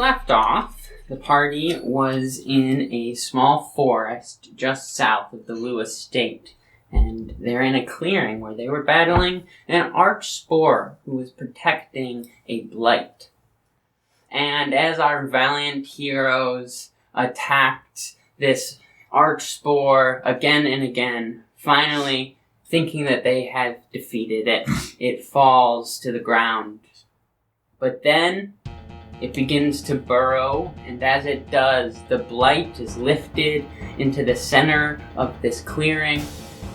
left off, the party was in a small forest just south of the Llew estate, and they're in a clearing where they were battling an arch-spore who was protecting a blight. And as our valiant heroes attacked this arch-spore again and again, finally, thinking that they had defeated it, it falls to the ground. But then it begins to burrow, and as it does, the blight is lifted into the center of this clearing,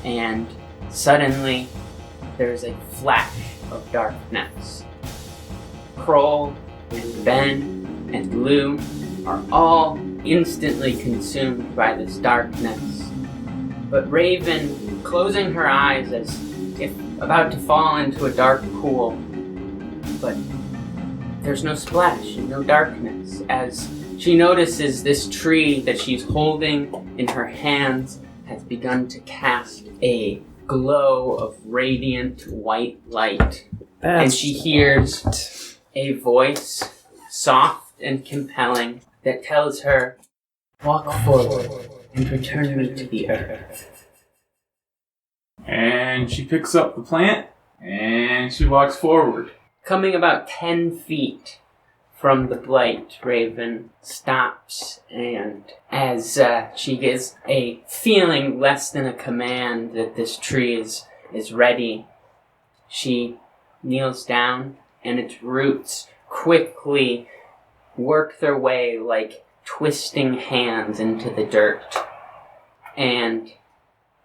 and suddenly there's a flash of darkness. Krohl and Ben and Llew are all instantly consumed by this darkness. But Raven, closing her eyes as if about to fall into a dark pool, but there's no splash and no darkness as she notices this tree that she's holding in her hands has begun to cast a glow of radiant white light. And she hears a voice, soft and compelling, that tells her, "Walk forward and return me to the earth." And she picks up the plant, and she walks forward. Coming about 10 feet from the blight, Raven stops, and as she gets a feeling less than a command that this tree is ready, she kneels down, and its roots quickly work their way like twisting hands into the dirt. And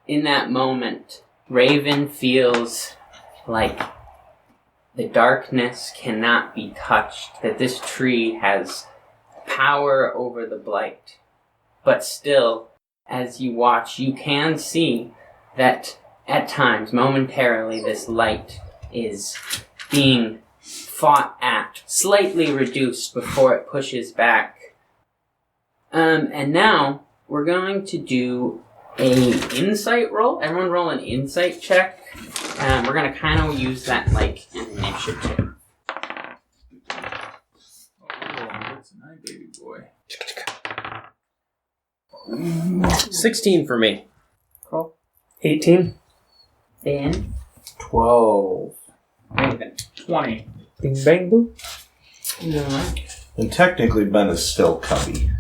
in that moment, Raven feels like the darkness cannot be touched, that this tree has power over the blight. But still, as you watch, you can see that at times, momentarily, this light is being fought at, slightly reduced before it pushes back. And now, we're going to do an insight roll. Everyone roll an insight check. We're going to kind of use that like an initiative. Oh, that's a nice baby boy. 16 for me. Krohl. 18. Ben. 12. Raven. 20. Bing bang boo. And technically, Ben is still Cubby.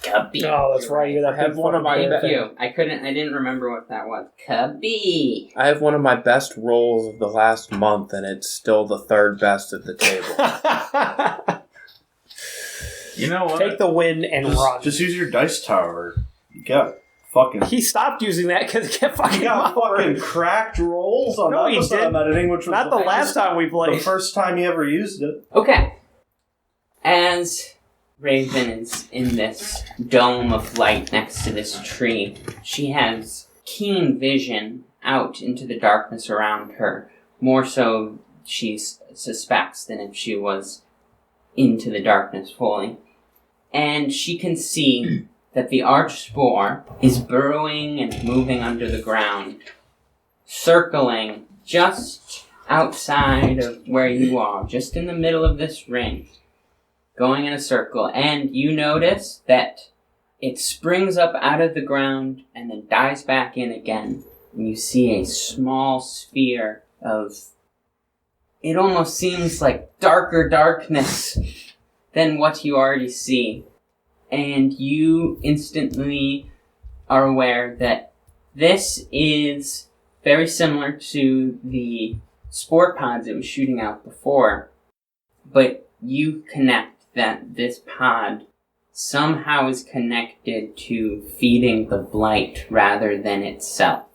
Cubby. Oh, that's right. You're that I have one of my Thank you. I didn't remember what that was. Cubby. I have one of my best rolls of the last month, and it's still the third best at the table. You know what? Take the win and run. Just use your dice tower. You got fucking... He stopped using that because it kept fucking You got up. fucking cracked rolls on No, he episode didn't. I'm editing, which was Not the last time we the played. first time you ever used it. Okay. As Raven is in this dome of light next to this tree, she has keen vision out into the darkness around her. More so, she suspects than if she was into the darkness fully. And she can see that the arch-spore is burrowing and moving under the ground, circling just outside of where you are, just in the middle of this ring, going in a circle. And you notice that it springs up out of the ground and then dives back in again. And you see a small sphere of, it almost seems like darker darkness than what you already see. And you instantly are aware that this is very similar to the spore pods it was shooting out before. But you connect that this pod somehow is connected to feeding the blight rather than itself.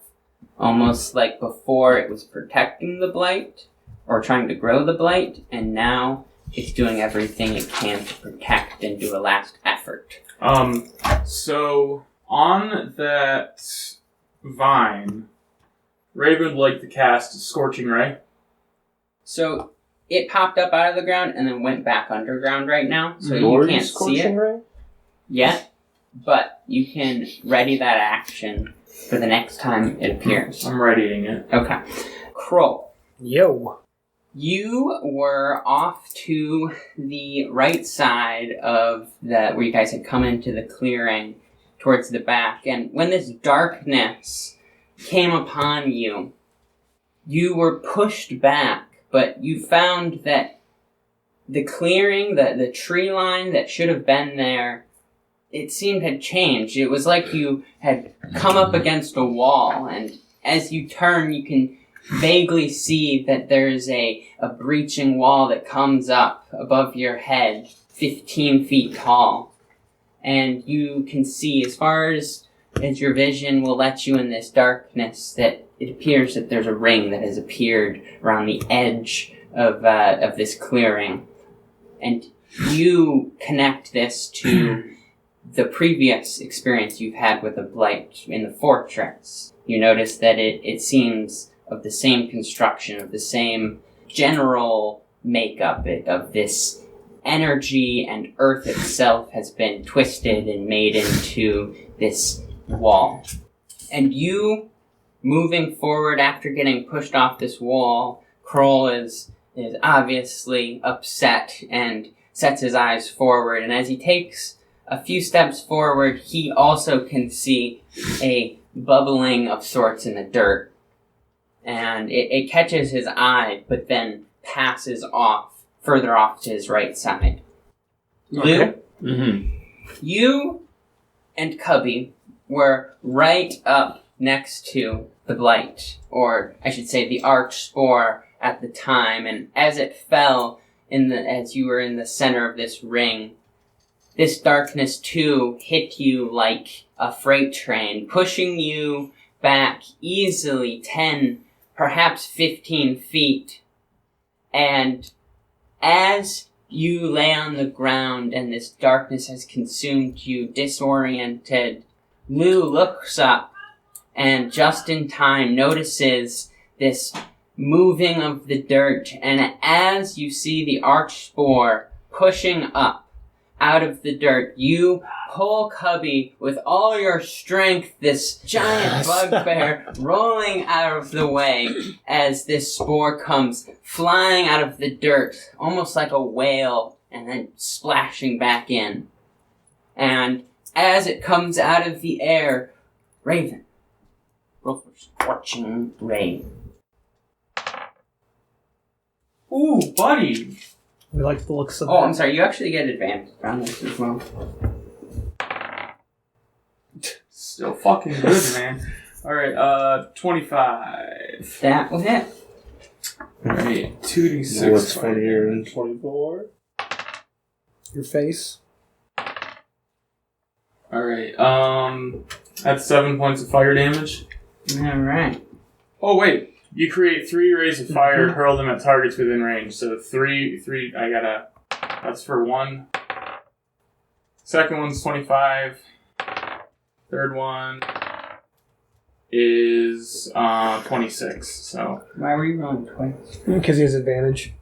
Almost like before it was protecting the blight, or trying to grow the blight, and now it's doing everything it can to protect and do a last effort. So, on that vine, Raven would like to cast Scorching Ray. So, it popped up out of the ground and then went back underground right now, so you Lord, can't see it Ray? yet, but you can ready that action for the next time it appears. I'm readying it. Okay. Krohl. Yo. You were off to the right side of where you guys had come into the clearing towards the back, and when this darkness came upon you, you were pushed back, but you found that the clearing, the tree line that should have been there, it seemed had changed. It was like you had come up against a wall, and as you turn, you can vaguely see that there's a breaching wall that comes up above your head, 15 feet tall. And you can see, as far as your vision will let you in this darkness, that it appears that there's a ring that has appeared around the edge of this clearing. And you connect this to the previous experience you've had with a blight in the fortress. You notice that it seems of the same construction, of the same general makeup of this energy, and earth itself has been twisted and made into this wall. And you, moving forward after getting pushed off this wall, Krohl is obviously upset and sets his eyes forward, and as he takes a few steps forward, he also can see a bubbling of sorts in the dirt. And it catches his eye, but then passes further off to his right side. Okay. Llew, you and Cubby were right up next to the Blight, or I should say the Arch Spore at the time, and as it fell as you were in the center of this ring, this darkness too hit you like a freight train, pushing you back easily 10, perhaps 15 feet. And as you lay on the ground and this darkness has consumed you, disoriented, Llew looks up and just in time notices this moving of the dirt. And as you see the Arch Spore pushing up out of the dirt, you pull Cubby with all your strength, this giant bugbear rolling out of the way as this spore comes flying out of the dirt, almost like a whale, and then splashing back in. And as it comes out of the air, Raven, roll for Scorching Ray. Ooh, buddy. We like the looks of Oh, that. I'm sorry, you actually get advantage on this as well. Still fucking good, man. Alright, 25. That will hit. Alright, 2d6. What's funnier than 24? Your face. Alright, that's 7 points of fire damage. Alright. Oh, wait. You create 3 rays of fire, hurl them at targets within range. So 3, that's for 1. Second one's 25. Third one is 26. So Why were you rolling twice? Because he has advantage.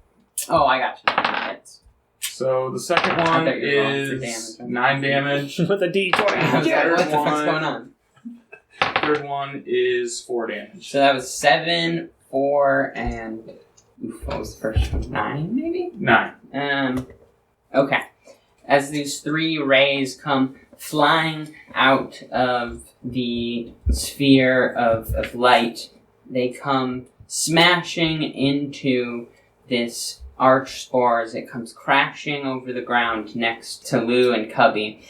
Oh, I got you. Hits. So the second one thought you were rolling for is damage. 9 damage. With a D20. I was Yeah, like, what the one. fuck's going on? Third one is 4 damage. So that was 7, 4, and... Oof, what was the first one? 9, maybe? 9. Okay. As these 3 rays come flying out of the sphere of light, they come smashing into this Arch Spore as it comes crashing over the ground next to Llew and Cubby.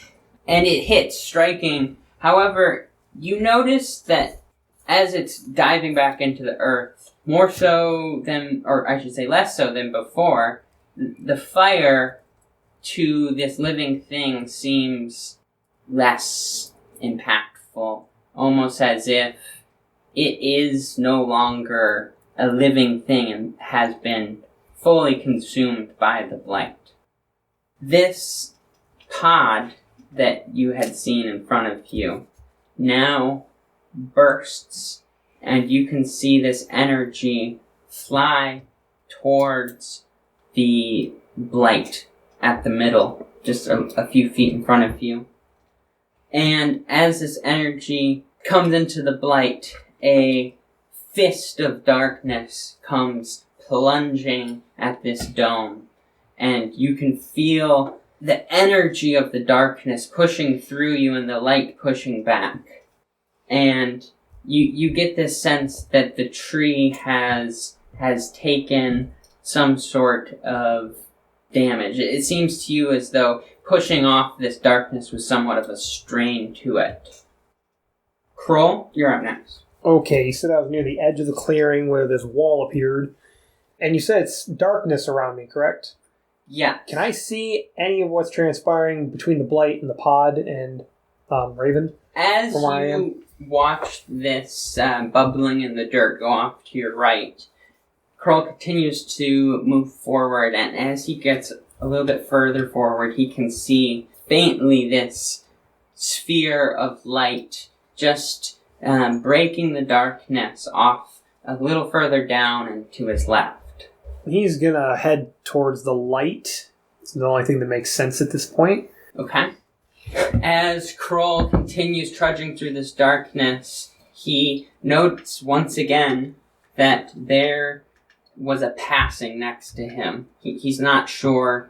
And it hits, striking. However, you notice that as it's diving back into the earth, more so than, or I should say less so than before, the fire to this living thing seems less impactful, almost as if it is no longer a living thing and has been fully consumed by the blight. This pod that you had seen in front of you now bursts, and you can see this energy fly towards the blight at the middle, just a few feet in front of you. And as this energy comes into the blight, a fist of darkness comes plunging at this dome. And you can feel the energy of the darkness pushing through you and the light pushing back. And you get this sense that the tree has taken some sort of damage. It seems to you as though pushing off this darkness was somewhat of a strain to it. Krohl, you're up next. Okay, you said I was near the edge of the clearing where this wall appeared. And you said it's darkness around me, correct? Yeah. Can I see any of what's transpiring between the Blight and the pod and Raven? As From where I you watch this bubbling in the dirt go off to your right, Krohl continues to move forward, and as he gets a little bit further forward, he can see faintly this sphere of light just breaking the darkness off a little further down and to his left. He's gonna head towards the light. It's the only thing that makes sense at this point. Okay. As Krohl continues trudging through this darkness, he notes once again that there was a passing next to him. He's not sure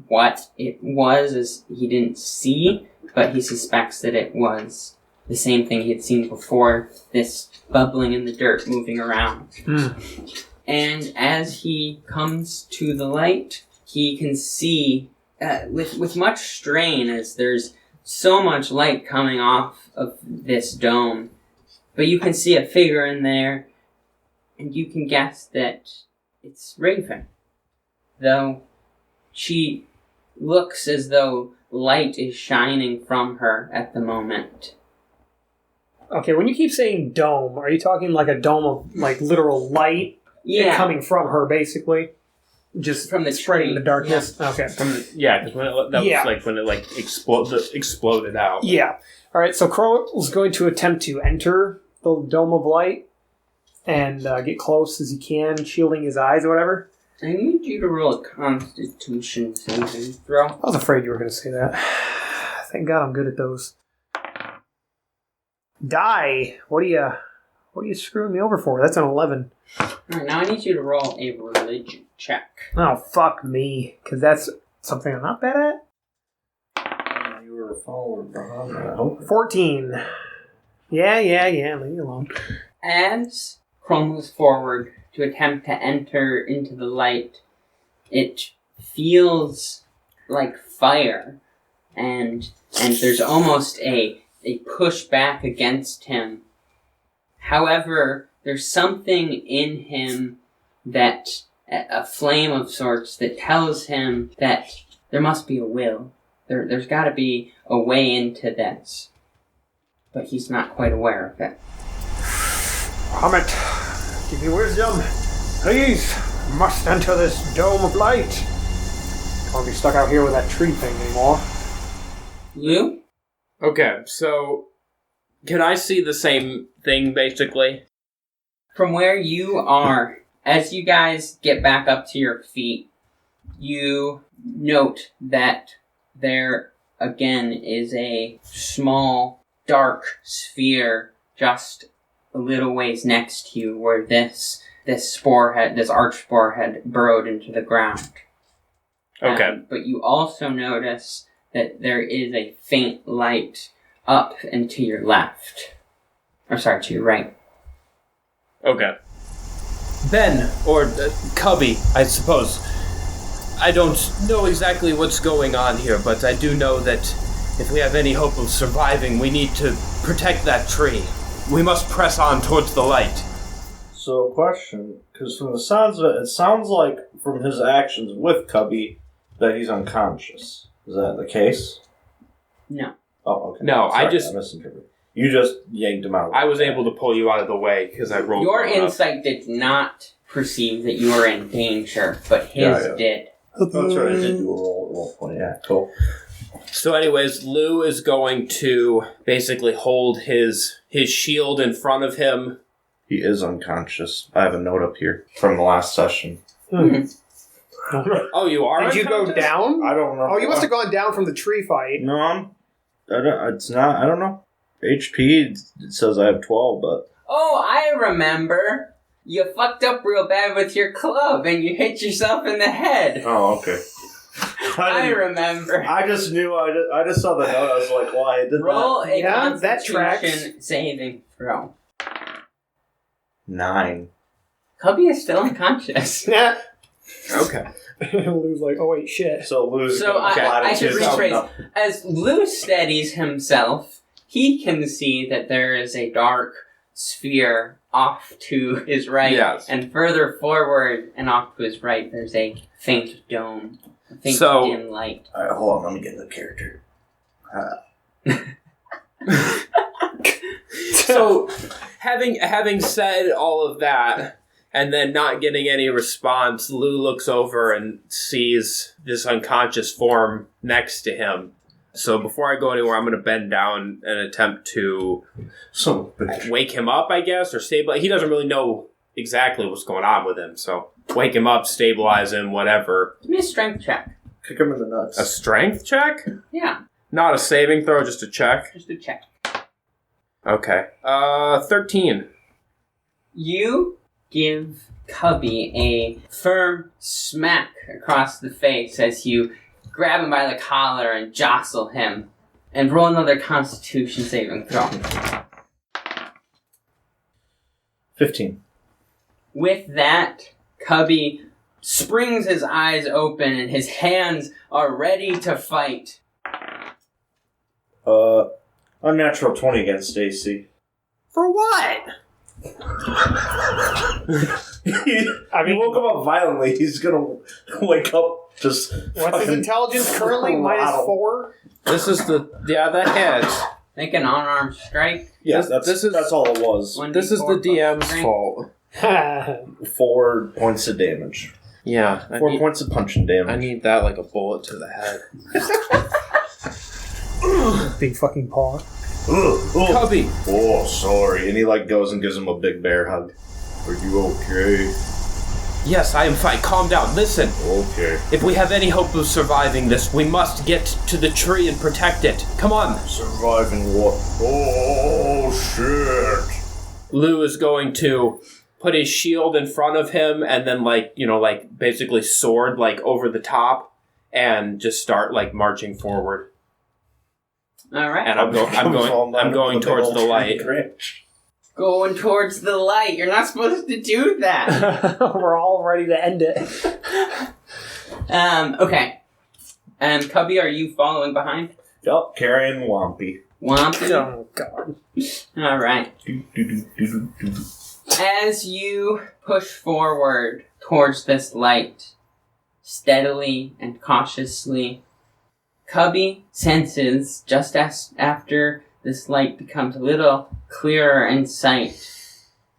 what it was, as he didn't see, but he suspects that it was the same thing he had seen before, this bubbling in the dirt moving around. And as he comes to the light, he can see, with much strain, as there's so much light coming off of this dome, but you can see a figure in there, and you can guess that it's Raven. Though she looks as though light is shining from her at the moment. Okay, when you keep saying dome, are you talking like a dome of like literal light coming from her, basically? Just from the spreading tree. the darkness? Yeah. Okay. Because when it exploded out. Yeah. All right, so Krohl is going to attempt to enter the dome of light and get close as he can, shielding his eyes or whatever. I need you to roll a Constitution saving throw. I was afraid you were going to say that. Thank God I'm good at those. Die! What are you screwing me over for? That's an 11. Alright, now I need you to roll a religion check. Oh, fuck me. Because that's something I'm not bad at. You were following behind that. I hope. 14. Yeah, leave me alone. As Krohl moves forward to attempt to enter into the light, it feels like fire, and there's almost a push back against him. However, there's something in him that, a flame of sorts, that tells him that there must be a will. There's got to be a way into this. But he's not quite aware of it. Hermit, give me wisdom. Please, must enter this dome of light. Don't want to be stuck out here with that tree thing anymore. Llew? Okay, so can I see the same thing, basically? From where you are, as you guys get back up to your feet, you note that there, again, is a small, dark sphere just a little ways next to you where this arch spore had burrowed into the ground. Okay. But you also notice that there is a faint light up and to your left. Or sorry, to your right. Okay. Ben, or Cubby, I suppose. I don't know exactly what's going on here, but I do know that if we have any hope of surviving, we need to protect that tree. We must press on towards the light. So, question, because from the sounds of it sounds like from his actions with Cubby that he's unconscious. Is that the case? No. Oh, okay. No, Sorry, I misinterpreted. You just yanked him out. I was able to pull you out of the way because I rolled. Your insight did not perceive that you were in danger, but his did. That's right, I did do a roll point. Yeah, cool. So anyways, Llew is going to basically hold his shield in front of him. He is unconscious. I have a note up here from the last session. Oh, you are? Did you go down? I don't know. Oh, you must have gone down from the tree fight. No, it's not. I don't know. HP, it says I have 12, but... Oh, I remember. You fucked up real bad with your club and you hit yourself in the head. Oh, okay. I remember. I just knew. I just saw the note. I was like, "Why did Roll a that tracks. Constitution saving throw. 9. Cubby is still unconscious. Yeah. Okay. Lou's like, oh wait, shit. So Lou's So I should rephrase. As Llew steadies himself, he can see that there is a dark sphere off to his right, Yes. and further forward and off to his right, there's a faint dome, a faint dim light. All right, hold on. Let me get in the character. So, having said all of that, and then not getting any response, Llew looks over and sees this unconscious form next to him. So before I go anywhere, I'm going to bend down and attempt to wake him up, I guess, or stabilize. He doesn't really know exactly what's going on with him, so wake him up, stabilize him, whatever. Give me a strength check. Kick him in the nuts. A strength check? Yeah, Not a saving throw, just a check? just a check. Okay. 13. You give Cubby a firm smack across the face as you grab him by the collar and jostle him. And roll another Constitution saving throw. 15. With that, Cubby springs his eyes open and his hands are ready to fight. Unnatural 20 against Stacy. For what? I mean, woke him up violently. He's gonna wake up just. What's his intelligence currently? -4? This is the hits. Make an unarmed strike. Yeah, This is that's all it was. This is the 1d4 DM's strength. fault. 4 points of damage. Yeah. 4 points of punching damage. I need that like a bullet to the head. Big fucking paw. Cubby! Oh, sorry. And he goes and gives him a big bear hug. Are you okay? Yes, I am fine. Calm down. Listen. Okay. If we have any hope of surviving this, we must get to the tree and protect it. Come on. Surviving what? Oh, shit. Llew is going to put his shield in front of him and then basically sword over the top and just start marching forward. All right. And I'm going towards the light. Going towards the light. You're not supposed to do that. We're all ready to end it. Okay. Cubby, are you following behind? Yup, carrying Wompy. Wompy? Oh, God. All right. As you push forward towards this light, steadily and cautiously, Cubby senses, just as after this light becomes a little clearer in sight,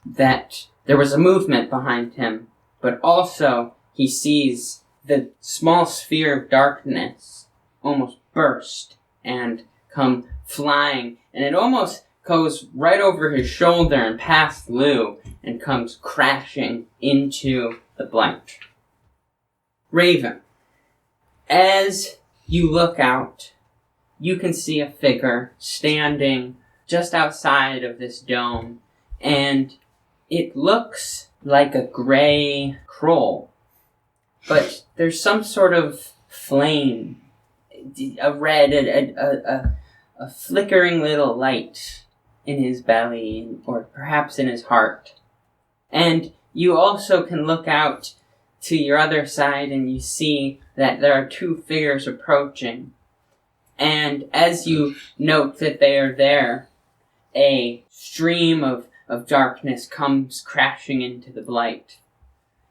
that there was a movement behind him, but also he sees the small sphere of darkness almost burst and come flying, and it almost goes right over his shoulder and past Llew and comes crashing into the Blight. Raven, as you look out, you can see a figure standing just outside of this dome, and it looks like a gray Krohl, but there's some sort of flame, a red, a flickering little light in his belly, or perhaps in his heart. And you also can look out to your other side and you see that there are two figures approaching. And as you note that they are there, a stream of darkness comes crashing into the Blight.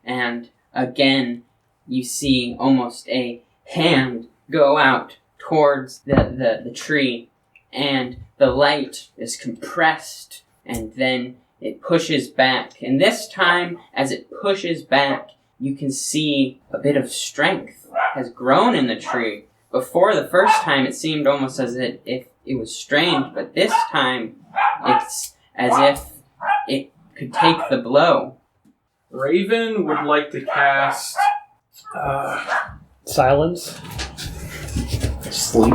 And again, you see almost a hand go out towards the tree, and the light is compressed, and then it pushes back. And this time, as it pushes back, you can see a bit of strength has grown in the tree. Before, the first time, it seemed almost as if it was strained, but this time, it's as if it could take the blow. Raven would like to cast... Silence. Sleep.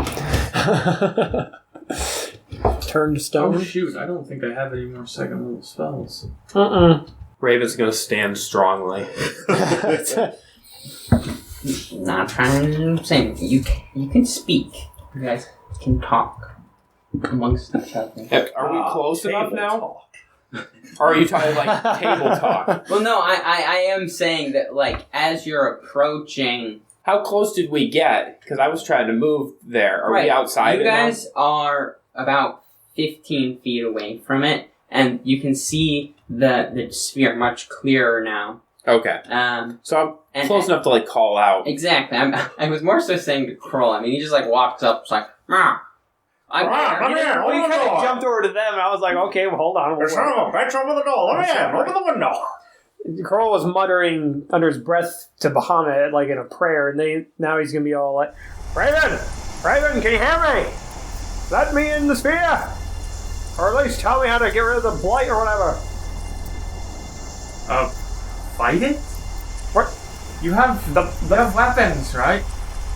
Turn to Oh stone. shoot, I don't think I have any more second level spells. Raven's gonna stand strongly. Not trying to say you can speak. You guys can talk amongst each other. Are we close enough now? Talk. Or are you talking like table talk? Well, no, I am saying that, like, as you're approaching... How close did we get? Because I was trying to move there. Are we outside You it now? guys are about 15 feet away from it, and you can see the sphere much clearer now. Okay. So I'm close enough to, like, call out. Exactly. I was more so saying to Krohl. I mean, he just, like, walks up, it's like, "Meow. I'm here." We kind of jumped over to them, and I was like, okay, well, hold on. Son of a bitch, open the door. Let me in. Open the window. Krohl was muttering under his breath to Bahamut, like in a prayer, and now he's going to be all like, Raven, can you hear me? Let me in the sphere. Or at least tell me how to get rid of the blight or whatever. Fight it? What? You have weapons, right?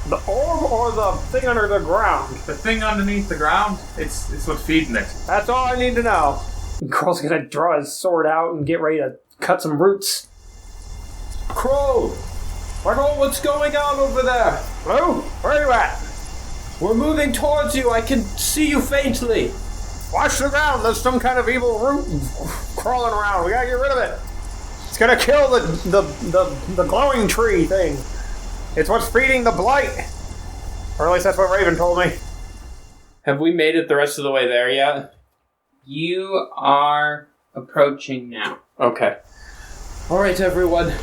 The orb or the thing under the ground? The thing underneath the ground, it's what's feeding it. That's all I need to know. And Kroll's going to draw his sword out and get ready to cut some roots. Krohl! What's going on over there? Llew, where are you at? We're moving towards you. I can see you faintly. Watch the ground. There's some kind of evil root crawling around. We gotta get rid of it. It's gonna kill the glowing tree thing. It's what's feeding the blight. Or at least that's what Raven told me. Have we made it the rest of the way there yet? You are approaching now. Okay. Alright, everyone.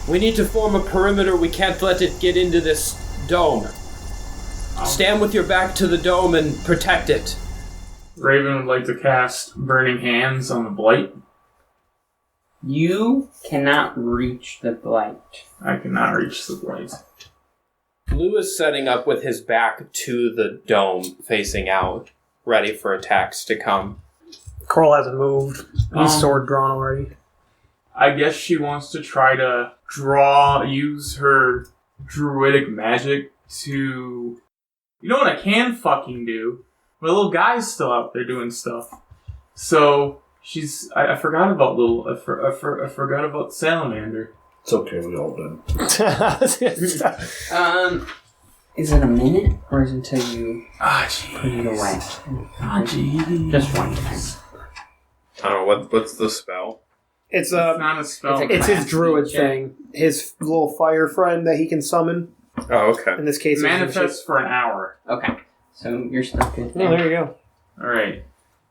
We need to form a perimeter. We can't let it get into this dome. Stand with your back to the dome and protect it. Raven would like to cast Burning Hands on the Blight. You cannot reach the blight. I cannot reach the Blight. Llew is setting up with his back to the dome, facing out, ready for attacks to come. Kroll hasn't moved. He's sword drawn already. I guess she wants to try to use her druidic magic to... You know what I can fucking do? My little guy's still out there doing stuff. So, I forgot about I forgot about Salamander. It's okay, we all did. Is it a minute, or is it until you jeez. put it away? Jeez. Just one time. I don't know, what's the spell? It's not a spell. it's his druid thing. His little fire friend that he can summon. Oh, okay. In this case, Manifest for an hour. Okay, so you're still good. Oh, there you go. Alright.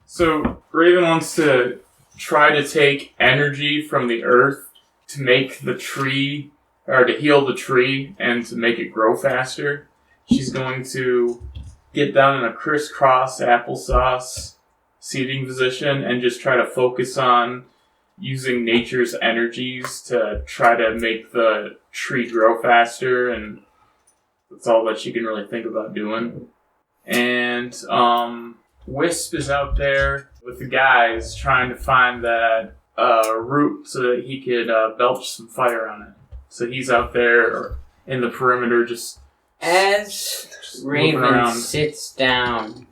So, Raven wants to try to take energy from the earth to make the tree, or to heal the tree, and to make it grow faster. She's going to get down in a crisscross applesauce seating position and just try to focus on using nature's energies to try to make the tree grow faster, and that's all that she can really think about doing. And Wisp is out there with the guys trying to find that root so that he could belch some fire on it. So he's out there in the perimeter just As moving Raven around. sits down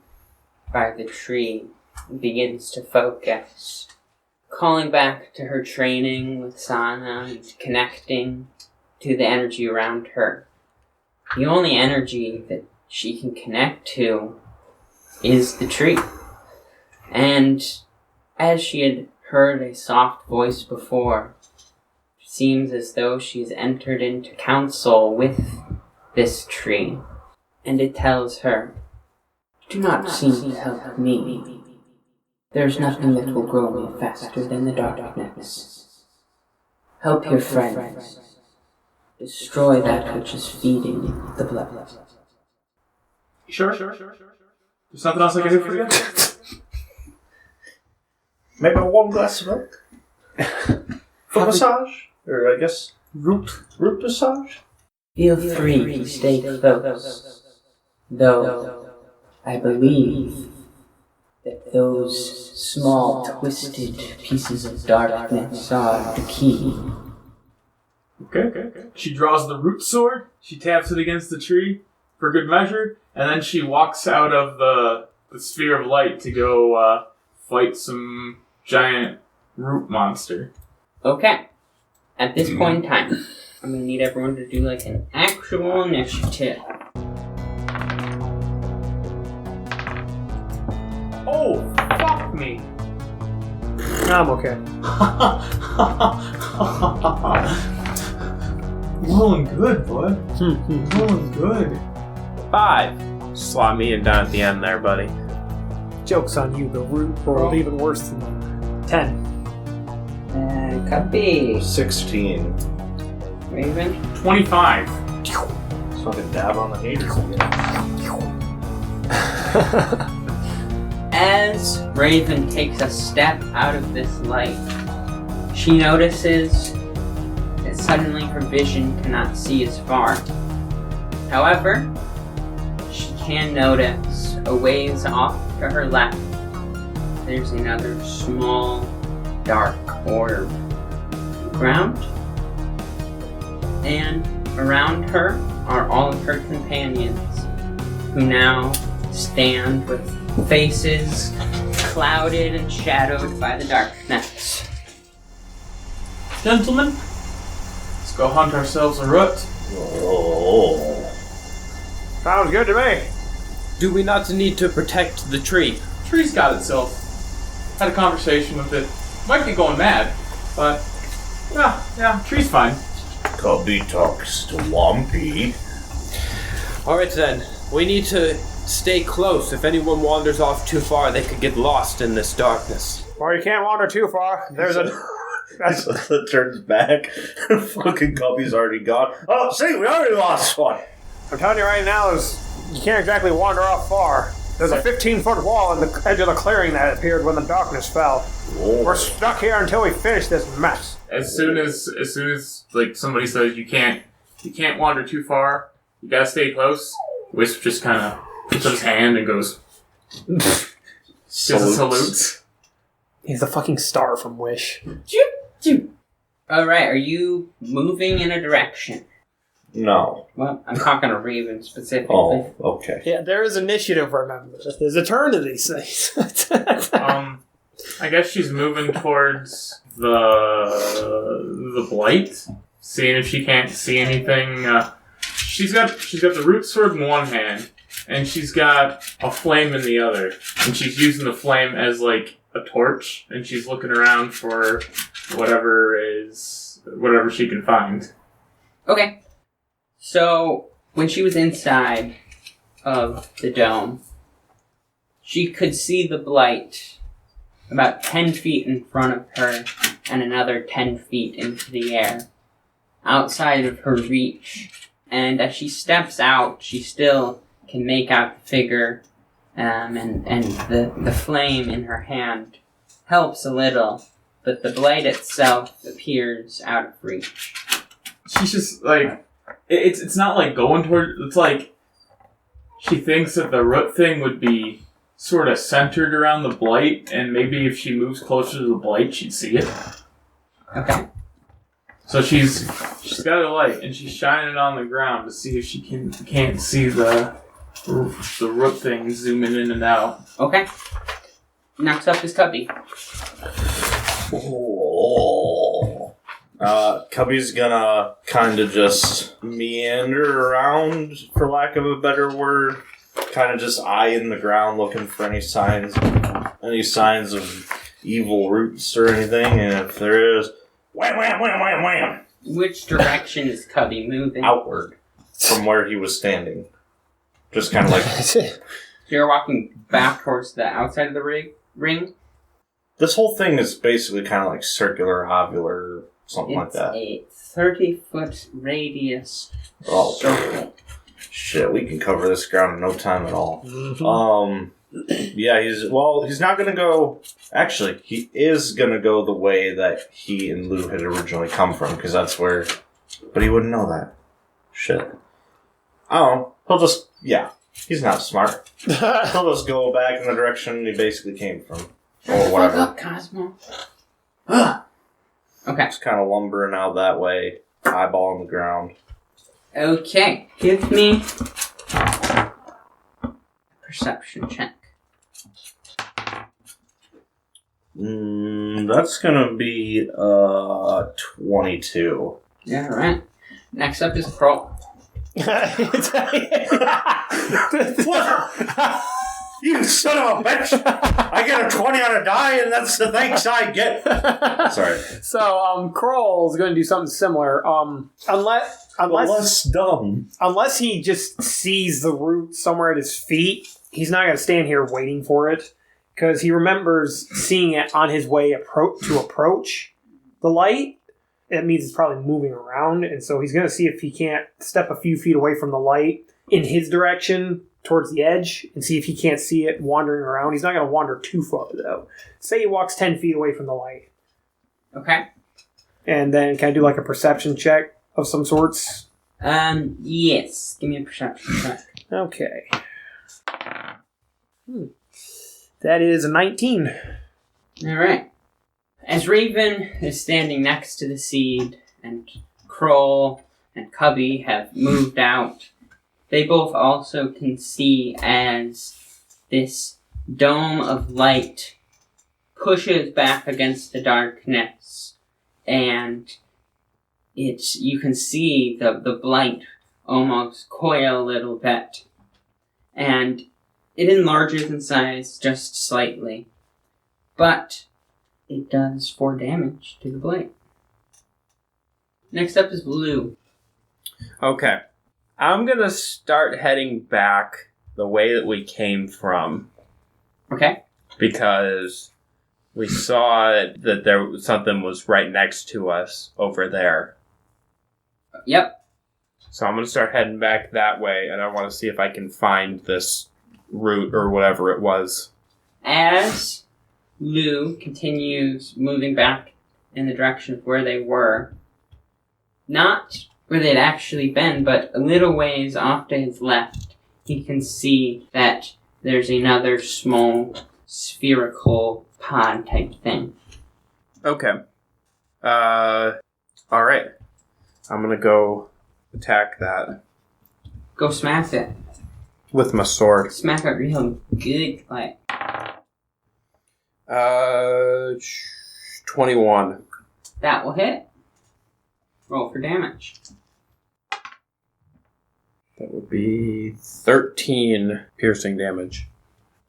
by the tree and begins to focus, calling back to her training with Sana and connecting to the energy around her. The only energy that she can connect to is the tree. And as she had heard a soft voice before, it seems as though she's entered into council with this tree. And it tells her, "Do not seek to help me. There's nothing that will grow me faster than the darkness. Help your friends. Destroy that which is feeding the blood." Sure. There's nothing else I can do for you? Maybe one glass of milk? For massage? Or I guess root massage? Feel free to stay close, though I believe that those small twisted pieces of darkness are the key. Okay. She draws the root sword, she taps it against the tree for good measure, and then she walks out of the sphere of light to go fight some giant root monster. Okay. At this point in time, I'm going to need everyone to do like an actual initiative. Oh, fuck me. I'm okay. Rolling good, bud. Rolling good. 5. Slot me in down at the end there, buddy. Joke's on you, the root rolled even worse than that. 10. Cubby. 16. Raven. 25. Fucking dab on the haters again. As Raven takes a step out of this light, she notices that suddenly her vision cannot see as far. However, she can notice a ways off to her left, there's another small, dark orb on the ground. And around her are all of her companions, who now stand with faces clouded and shadowed by the darkness. Gentlemen, let's go hunt ourselves a root. Oh. Sounds good to me. Do we not need to protect the tree? Tree's got itself. Had a conversation with it. Might be going mad, but yeah, tree's fine. Cubby talks to Lumpy. Alright then, we need to stay close. If anyone wanders off too far, they could get lost in this darkness. Well, you can't wander too far. There's a... That's, It turns back. Fucking Cubby's already gone. Oh, see, we already lost one. I'm telling you right now, you can't exactly wander off far. There's a 15-foot wall in the edge of the clearing that appeared when the darkness fell. Oh. We're stuck here until we finish this mess. As soon as like somebody says you can't wander too far, you gotta stay close. Wisp just kind of puts up his hand and goes. Gives a salute. He's the fucking star from Wish. Alright, are you moving in a direction? No. Well, I'm talking to Raven specifically. Oh, okay. Yeah, there is initiative, remember. There's a turn to these things. I guess she's moving towards the blight, seeing if she can't see anything. She's got the root sword in one hand, and she's got a flame in the other, and she's using the flame as like a torch, and she's looking around for whatever she can find. Okay. So, when she was inside of the dome, she could see the blight about 10 feet in front of her and another 10 feet into the air, outside of her reach. And as she steps out, she still can make out the figure, and the flame in her hand helps a little, but the blight itself appears out of reach. She's just like, it's not like going toward, it's like she thinks that the root thing would be sort of centered around the blight, and maybe if she moves closer to the blight, she'd see it. Okay. So she's got a light, and she's shining it on the ground to see if she can't see the root thing zooming in and out. Okay. Next up is Cubby. Oh. Cubby's gonna kind of just meander around, for lack of a better word. Kind of just eyeing the ground, looking for any signs of evil roots or anything. And if there is, wham, wham, wham, wham, wham. Which direction is Cubby moving? Outward from where he was standing. Just kind of like... So you're walking back towards the outside of the ring? This whole thing is basically kind of like circular, ovular, something like that. It's a 30-foot radius circle. Shit, we can cover this ground in no time at all. Mm-hmm. Yeah, he's not gonna go... Actually, he is gonna go the way that he and Llew had originally come from, because that's where... But he wouldn't know that. Shit. Oh, he'll just... Yeah, he's not smart. He'll just go back in the direction he basically came from. Or whatever. Fuck up, Cosmo. Okay. Just kind of lumbering out that way, eyeball on the ground. Okay, give me a perception check. That's gonna be 22. Yeah, right. Next up is Krohl. What? You son of a bitch! I get a 20 on a die, and that's the thanks I get. Sorry. So, Kroll is going to do something similar. Unless dumb. Unless he just sees the root somewhere at his feet, he's not going to stand here waiting for it. Because he remembers seeing it on his way to approach the light. It means it's probably moving around. And so he's going to see if he can't step a few feet away from the light in his direction towards the edge and see if he can't see it wandering around. He's not going to wander too far, though. Say he walks 10 feet away from the light. Okay. And then can I do like a perception check of some sorts? Yes. Give me a perception check. Okay. That is a 19. Alright. As Raven is standing next to the seed, and Krohl and Cubby have moved out, they both also can see as this dome of light pushes back against the darkness, and you can see the blight almost coil a little bit, and it enlarges in size just slightly, but it does 4 damage to the blight. Next up is Llew. Okay. I'm going to start heading back the way that we came from. Okay. Because we saw that something was right next to us over there. Yep. So I'm going to start heading back that way, and I want to see if I can find this root or whatever it was. As Llew continues moving back in the direction of where they were, not where they'd actually been, but a little ways off to his left, he can see that there's another small spherical pod type thing. Okay. Alright. I'm going to go attack that. Go smack it. With my sword. Smack it real good, like. 21. That will hit. Roll for damage. That would be 13 piercing damage.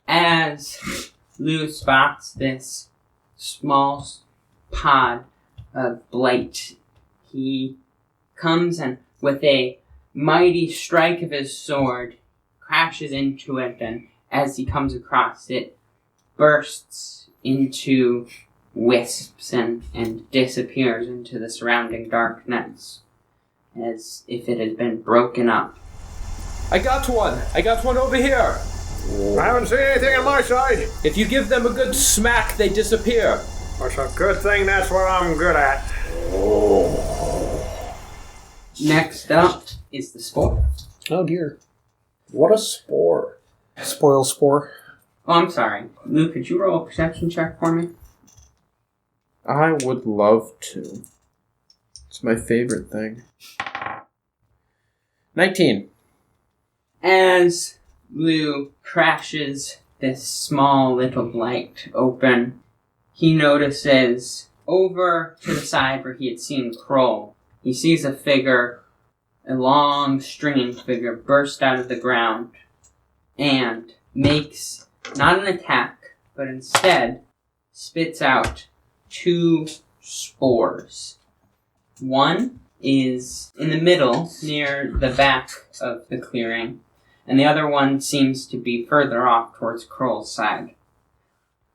As Llew spots this small pod of blight, he comes and with a mighty strike of his sword, crashes into it, and as he comes across it, bursts into wisps and disappears into the surrounding darkness, as if it had been broken up. I got one over here! I haven't seen anything on my side. If you give them a good smack, they disappear. That's a good thing, that's what I'm good at. Next up is the Spore. Oh dear. What a spore. Spoil spore. Oh, I'm sorry. Llew, could you roll a perception check for me? I would love to. It's my favorite thing. 19. As Llew crashes this small little blight open, he notices over to the side where he had seen Krohl, he sees a figure, a long stringing figure, burst out of the ground and makes not an attack, but instead spits out 2 spores. One is in the middle, near the back of the clearing, and the other one seems to be further off towards Krohl's side.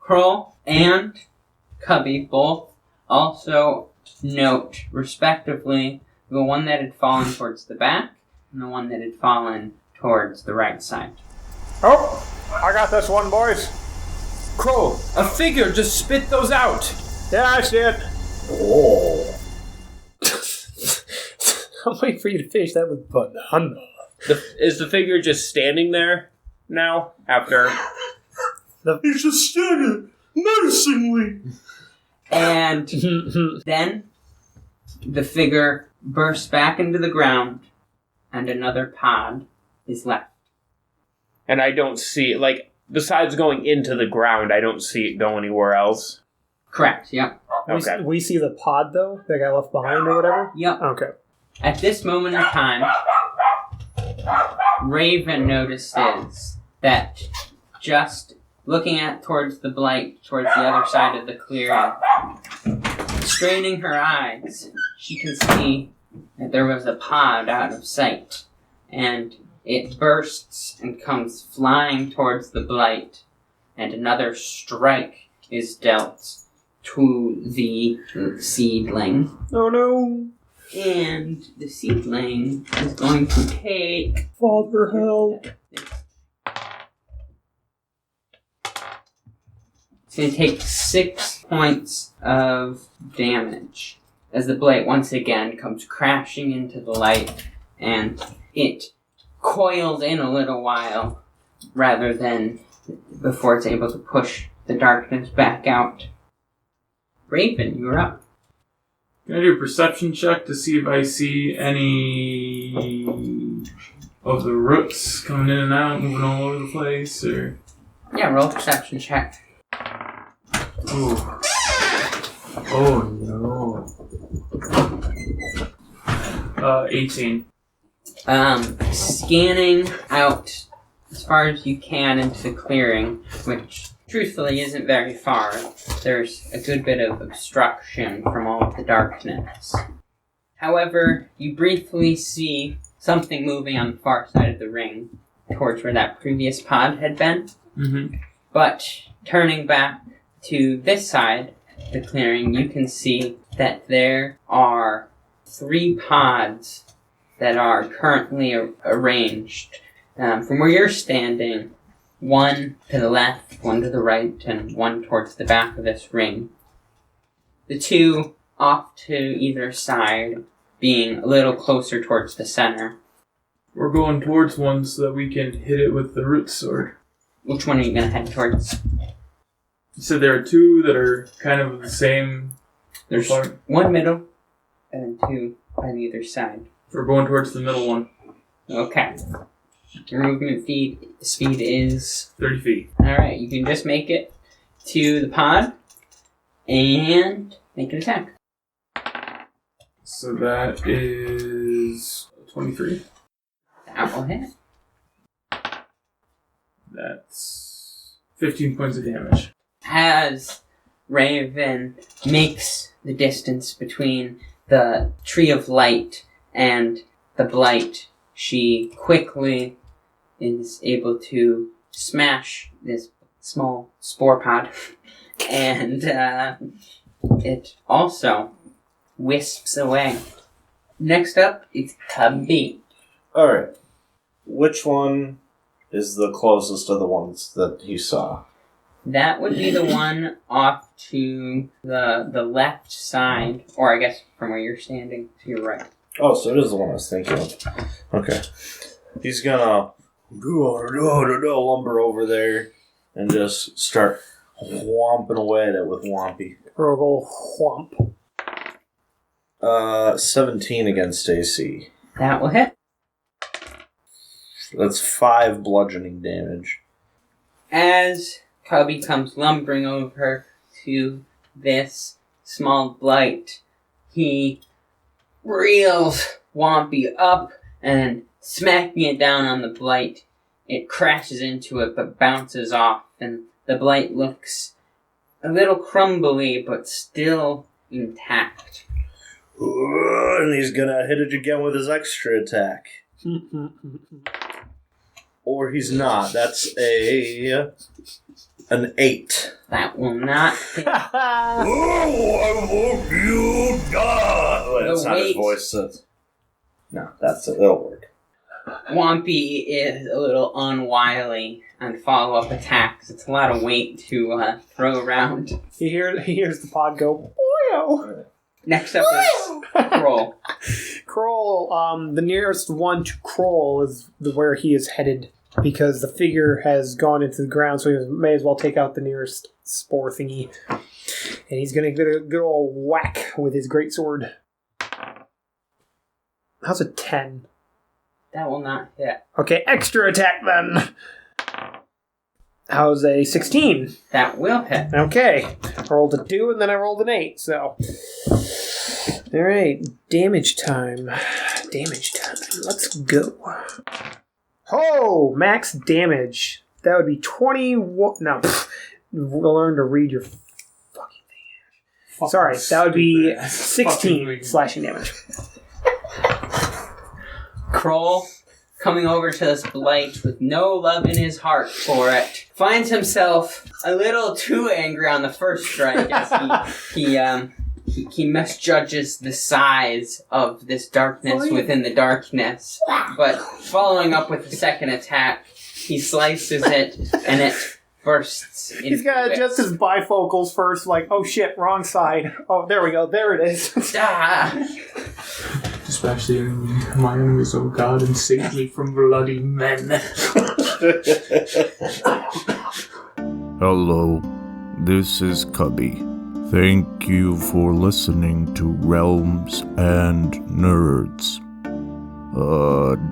Krohl and Cubby both also note, respectively, the one that had fallen towards the back and the one that had fallen towards the right side. Oh, I got this one, boys. Krohl, a figure just spit those out! Yeah, I see it. Oh. I'm waiting for you to finish that with banana. Is the figure just standing there now? After... He's just standing menacingly. And then the figure bursts back into the ground and another pod is left. And I don't see, besides going into the ground, I don't see it go anywhere else. Correct, yep. Okay. We see the pod, though, that got left behind or whatever? Yep. Okay. At this moment in time, Raven notices that just looking towards the Blight, towards the other side of the clearing, straining her eyes, she can see that there was a pod out of sight, and it bursts and comes flying towards the Blight, and another strike is dealt to the seedling. Oh no! And the seedling is going to take... Father, help! It's going to take 6 points of damage as the Blight once again comes crashing into the light, and it coils in a little while rather than before it's able to push the darkness back out. Raven, you're up. Can I do a perception check to see if I see any of the roots coming in and out, moving all over the place, or... Yeah, roll a perception check. Ooh. Oh no. 18. Scanning out as far as you can into the clearing, which truthfully isn't very far. There's a good bit of obstruction from all of the darkness. However, you briefly see something moving on the far side of the ring, towards where that previous pod had been. Mm-hmm. But turning back to this side of the clearing, you can see that there are 3 pods that are currently arranged. From where you're standing, one to the left, one to the right, and one towards the back of this ring. The 2 off to either side being a little closer towards the center. We're going towards one so that we can hit it with the root sword. Which one are you going to head towards? So there are 2 that are kind of the same. There's part. 1 middle, and then 2 on either side. We're going towards the middle one. Okay. Your movement speed is 30 feet. Alright, you can just make it to the pod and make an attack. So that is 23. That will hit. That's 15 points of damage. As Raven makes the distance between the Tree of Light and the Blight, she quickly is able to smash this small spore pod, and it also wisps away. Next up, it's Cubby. Alright. Which one is the closest of the ones that he saw? That would be the one off to the left side, or I guess from where you're standing to your right. Oh, so it is the one I was thinking of. Okay. He's gonna lumber over there and just start whomping away at it with Whompy. Roll whomp. 17 against AC. That will hit. That's 5 bludgeoning damage. As Cubby comes lumbering over to this small Blight, he reels Whompy up and smacking it down on the Blight. It crashes into it but bounces off, and the Blight looks a little crumbly but still intact. And he's gonna hit it again with his extra attack. Or he's not. That's an 8. That will not hit. Oh, I hope you die! Wait, that's not his weight- voice. No, that's it. It'll work. Whompy is a little unwily on follow-up attacks. It's a lot of weight to throw around. He hears the pod go, boyo! Next up is Krohl. Krohl, the nearest one to Krohl is where he is headed, because the figure has gone into the ground, so he may as well take out the nearest spore thingy. And he's going to get a good old whack with his greatsword. How's a 10? That will not hit. Okay, extra attack then! How's a 16? That will hit. Okay. I rolled a 2 and then I rolled an 8, so. Alright, damage time. Let's go. Oh, max damage. That would be 21. No, learn to read your fucking thing. Sorry, that would be 16 slashing damage. Krohl, coming over to this blight with no love in his heart for it, finds himself a little too angry on the first strike as he misjudges the size of this darkness within the darkness. But following up with the second attack, he slices it and it bursts into He's got to adjust his bifocals first, like, oh shit, wrong side. Oh, there we go, there it is. Dispatch the enemy, my enemies, O God, and save me from bloody men. Hello, this is Cubby. Thank you for listening to Realms and Nerds.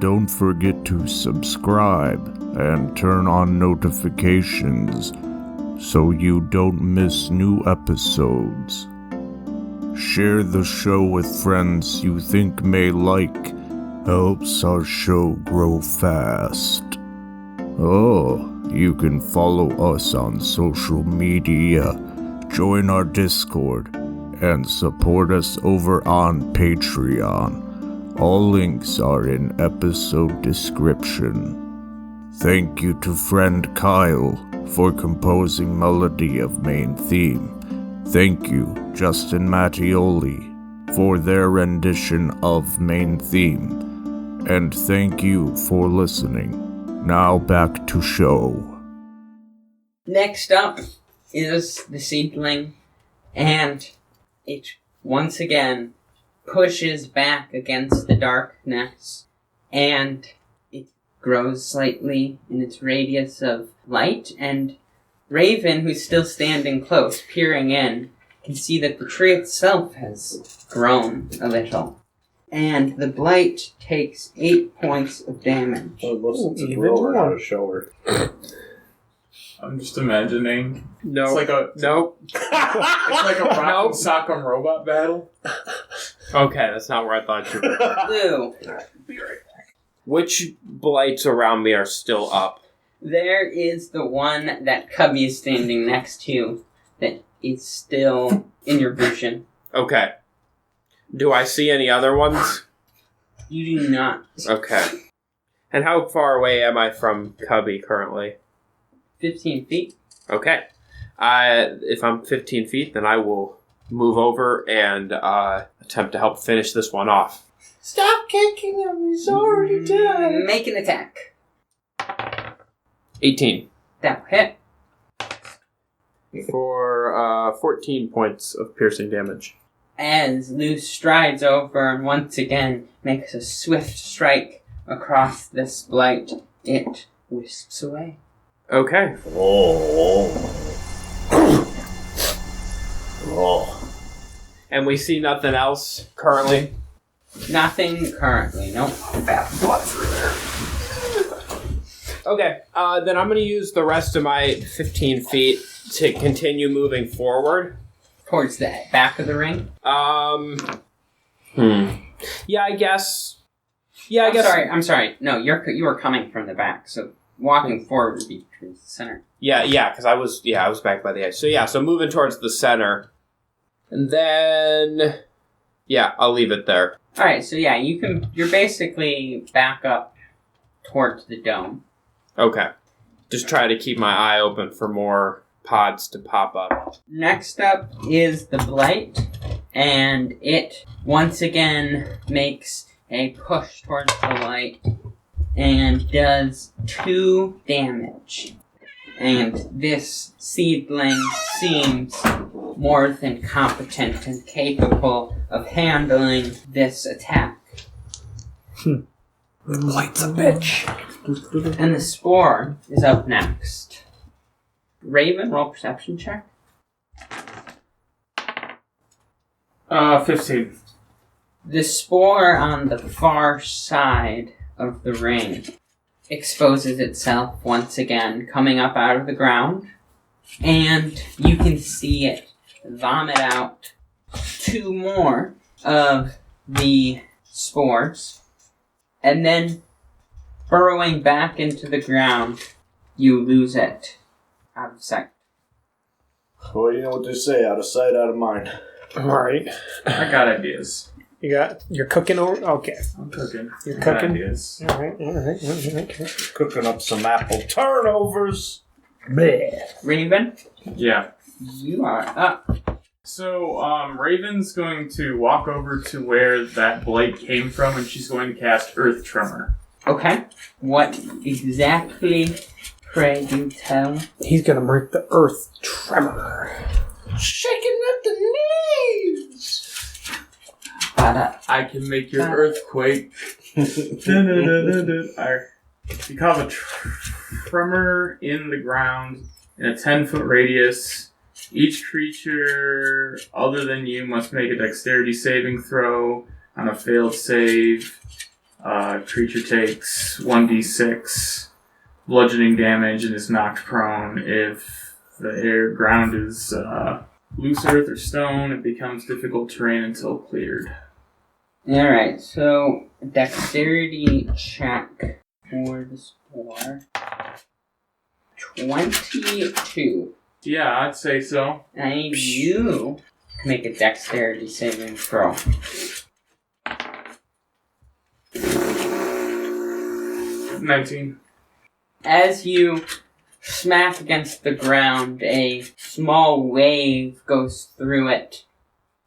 Don't forget to subscribe and turn on notifications so you don't miss new episodes. Share the show with friends you think may like. Helps our show grow fast. Oh, you can follow us on social media, join our Discord, and support us over on Patreon. All links are in episode description. Thank you to friend Kyle for composing melody of main theme. Thank you, Justin Mattioli, for their rendition of main theme. And thank you for listening. Now back to show. Next up is the seedling, and it once again pushes back against the darkness, and it grows slightly in its radius of light, and Raven, who's still standing close, peering in, can see that the tree itself has grown a little. And the blight takes 8 points of damage. Listen to Grower how to show her. I'm just imagining. No. It's like a Rock and Sock'em robot battle. Okay, that's not where I thought you were. Llew, Which blights around me are still up? there is the one that Cubby is standing next to that is still in your vision. Okay. Do I see any other ones? You do not. Okay. And how far away am I from Cubby currently? 15 feet. Okay. If I'm 15 feet, then I will move over and attempt to help finish this one off. Stop kicking him, he's already dead. Make an attack. 18. That will hit. For 14 points of piercing damage. As Llew strides over and once again makes a swift strike across this blight, it wisps away. Okay. And we see nothing else currently? Nothing currently, nope. Okay, then I'm going to use the rest of my 15 feet to continue moving forward. Towards the back of the ring? Yeah, I guess. I'm sorry. No, you were coming from the back, so walking forward would be towards the center. Yeah, because I was back by the edge. So moving towards the center. And then, I'll leave it there. Alright, so you're basically back up towards the dome. Okay. Just try to keep my eye open for more pods to pop up. Next up is the blight, and it once again makes a push towards the light and does 2 damage. And this seedling seems more than competent and capable of handling this attack. The blight's a bitch. And the spore is up next. Raven, roll perception check. 15. The spore on the far side of the ring exposes itself once again, coming up out of the ground, and you can see it vomit out 2 more of the spores, and then burrowing back into the ground, you lose it out of sight. Well, you know what they say, out of sight, out of mind. Alright. I got ideas. You're cooking over? Okay. I'm cooking. You're I got cooking? ideas. Alright. Okay. Cooking up some apple turnovers. Bleh. Raven, Yeah. you are up. So, Raven's going to walk over to where that blight came from, and she's going to cast Earth Tremor. Okay. What exactly, pray do tell? He's gonna make the earth tremor. Shaking at the knees. I can make your earthquake. You cause a tremor in the ground in a 10-foot radius. Each creature other than you must make a dexterity saving throw. On a failed save, creature takes 1d6 bludgeoning damage and is knocked prone. If the ground is loose earth or stone, it becomes difficult terrain until cleared. Alright, so dexterity check for the spore. 22. Yeah, I'd say so. I need you to make a dexterity saving throw. 19. As you smack against the ground, a small wave goes through it,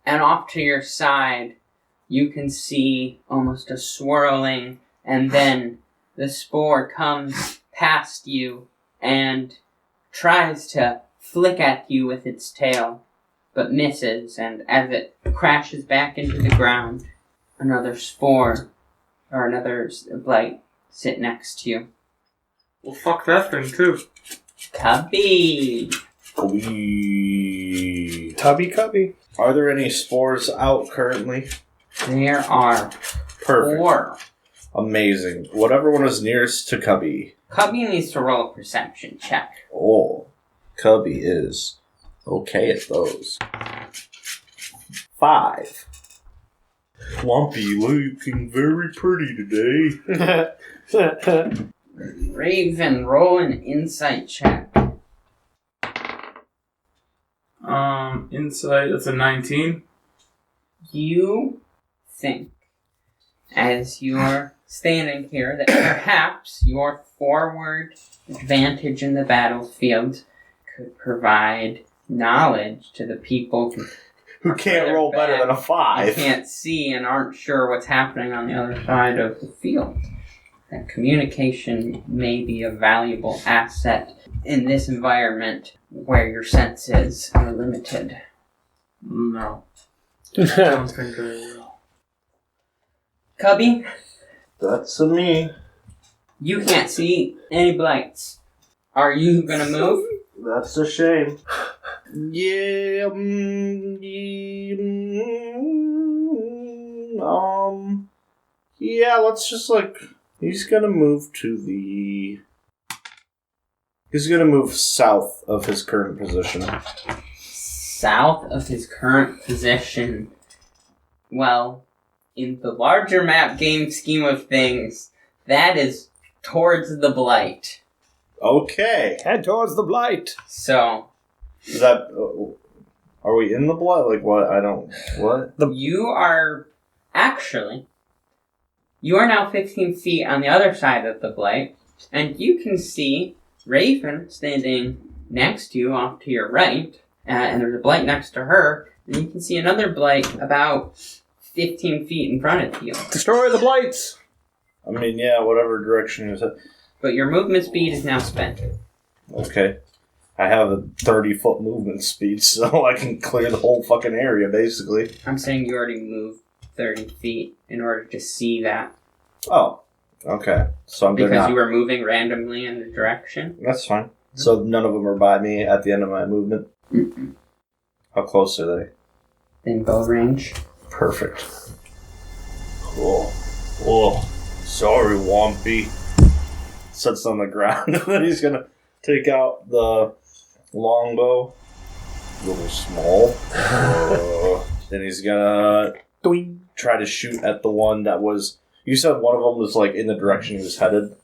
and off to your side, you can see almost a swirling, and then the spore comes past you and tries to flick at you with its tail, but misses, and as it crashes back into the ground, another spore, or another blight, sit next to you. Well, fuck that thing, too. Cubby! Cubby. Are there any spores out currently? There are Perfect. 4. Amazing. Whatever one is nearest to Cubby. Cubby needs to roll a perception check. Oh, Cubby is okay at those. 5. Lumpy looking very pretty today. Raven, roll an insight check. Insight, that's a 19. You think, as you're standing here, that perhaps your forward advantage in the battlefield could provide knowledge to the people Who can't roll better than a 5. who can't see and aren't sure what's happening on the other side of the field. That communication may be a valuable asset in this environment where your senses are limited. No. I don't think I will. Cubby, That's a me. you can't see any blights. Are you gonna move? That's a shame. Yeah, yeah, let's just he's gonna move south of his current position. South of his current position. Well, in the larger map game scheme of things, that is towards the blight. Okay. Head towards the blight. So, Is that, are we in the blood? Like what? What? you are now 15 feet on the other side of the blight, and you can see Raven standing next to you off to your right, and there's a blight next to her, and you can see another blight about 15 feet in front of you. Destroy the blights. I mean, yeah, whatever direction is it. But your movement speed is now spent. Okay. I have a 30-foot movement speed, so I can clear the whole fucking area, basically. I'm saying you already moved 30 feet in order to see that. Oh, okay. So I'm Because not. you were moving randomly in the direction. That's fine. So none of them are by me at the end of my movement? Mm-mm. How close are they? In bow range. Perfect. Cool. Oh, sorry, Wompy. sits on the ground, and then he's gonna take out the longbow. A little small. Then he's gonna Doing. try to shoot at the one that was... You said one of them was, like, in the direction he was headed,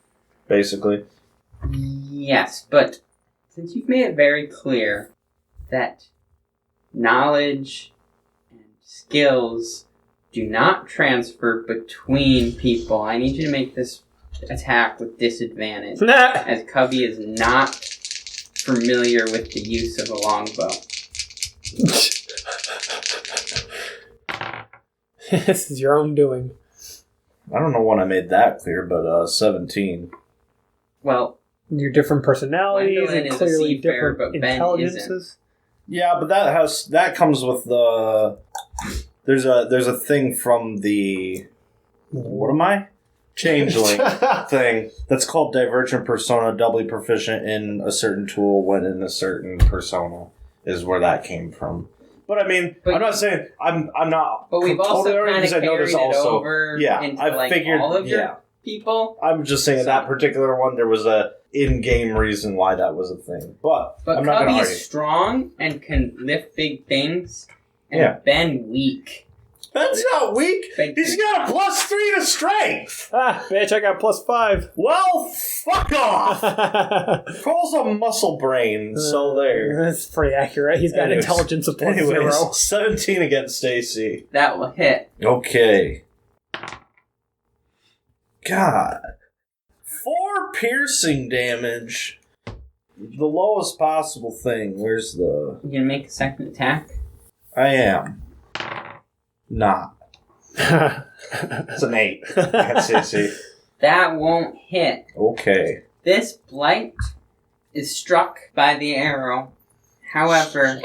basically. Yes, but since you've made it very clear that knowledge and skills do not transfer between people, I need you to make this attack with disadvantage, as Cubby is not familiar with the use of a longbow. This is your own doing. I don't know when I made that clear, but 17. Well, Your different personalities Gwendolyn and is a clearly seafarer, different but Ben intelligences. Yeah, but that comes with the... There's a thing from the... What am I? Changeling thing that's called Divergent Persona, doubly proficient in a certain tool when in a certain persona, is where that came from. But I mean, I'm not saying I'm not. But we've also totally kind of carried it over Yeah, into I figured. all of your Yeah, people. I'm just saying So- that particular one there was a in-game reason why that was a thing. But But I'm not going to Cubby argue. is strong and can lift big things, and Yeah. Ben weak. Ben's not weak. Big He's got a +3 to strength. Bitch, I got +5. Well, fuck off. Krohl's a muscle brain, so there. That's pretty accurate. He's got Anyways. intelligence of +0. Anyways, 17 against Stacy. That will hit. Okay. God. 4 piercing damage. The lowest possible thing. Where's the... You gonna make a second attack? I am. Not. It's an 8 against Stacy. That won't hit. Okay. This blight is struck by the arrow. However,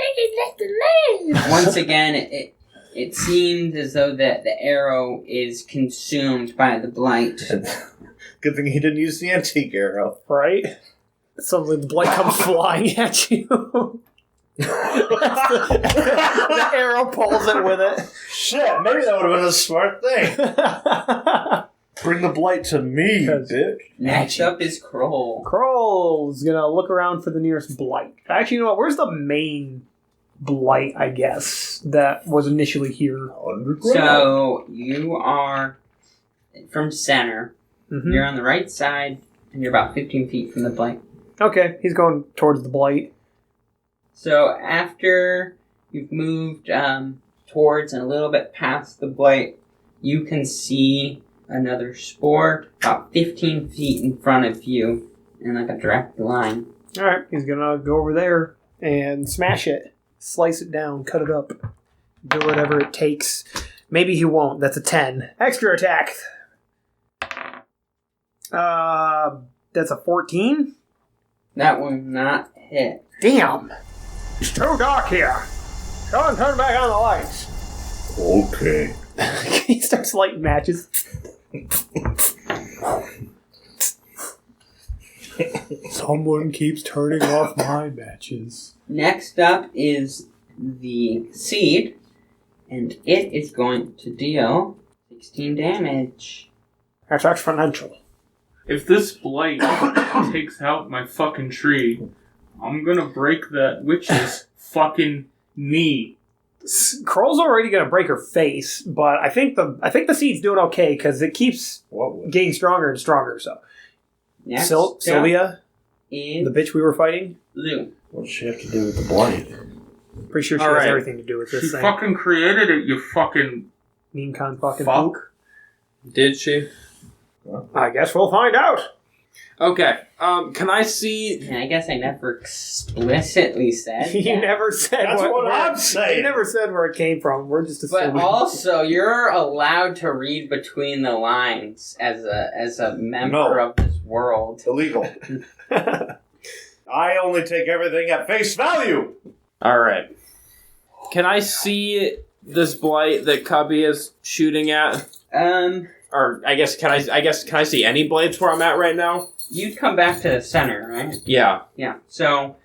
once again, it seems as though that the arrow is consumed by the blight. Good thing he didn't use the antique arrow. Right? Suddenly the blight comes flying at you. The arrow pulls it with it. Shit, maybe that would have been a smart thing. Bring the blight to me, bitch. Next up is Krohl. Kroll's gonna look around for the nearest blight. Actually, you know what? Where's the main blight, I guess, that was initially here? So, you are from center. Mhm. You're on the right side, and you're about 15 feet from the blight. Okay, he's going towards the blight. So after you've moved towards and a little bit past the blight, you can see another spore about 15 feet in front of you in like a direct line. Alright, he's gonna go over there and smash it. Slice it down, cut it up. Do whatever it takes. Maybe he won't. That's a 10. Extra attack. That's a 14? That will not hit. Damn! It's too dark here. Go and turn back on the lights. Okay. He starts lighting matches. Someone keeps turning off my matches. Next up is the seed, and it is going to deal 16 damage. That's exponential. If this blight takes out my fucking tree, I'm gonna break that witch's fucking knee. Kroll's already gonna break her face, but I think the seed's doing okay because it keeps getting stronger and stronger. So Next Sylvia, is the bitch we were fighting, Llew. What does she have to do with the blight? pretty sure she All has right. everything to do with this She thing. fucking created it, you fucking Mean con fucking fuck. poop. Did she? I guess we'll find out. Okay. Can I see? And I guess I never explicitly said You that. never said That's what I'm saying. You never said where it came from. We're just But assuming. also, you're allowed to read between the lines as a member No. of this world. Illegal. I only take everything at face value. All right. Can I see this blight that Cubby is shooting at? Or I guess can I see any blades where I'm at right now? You'd come back to the center, right? Yeah. Yeah. So,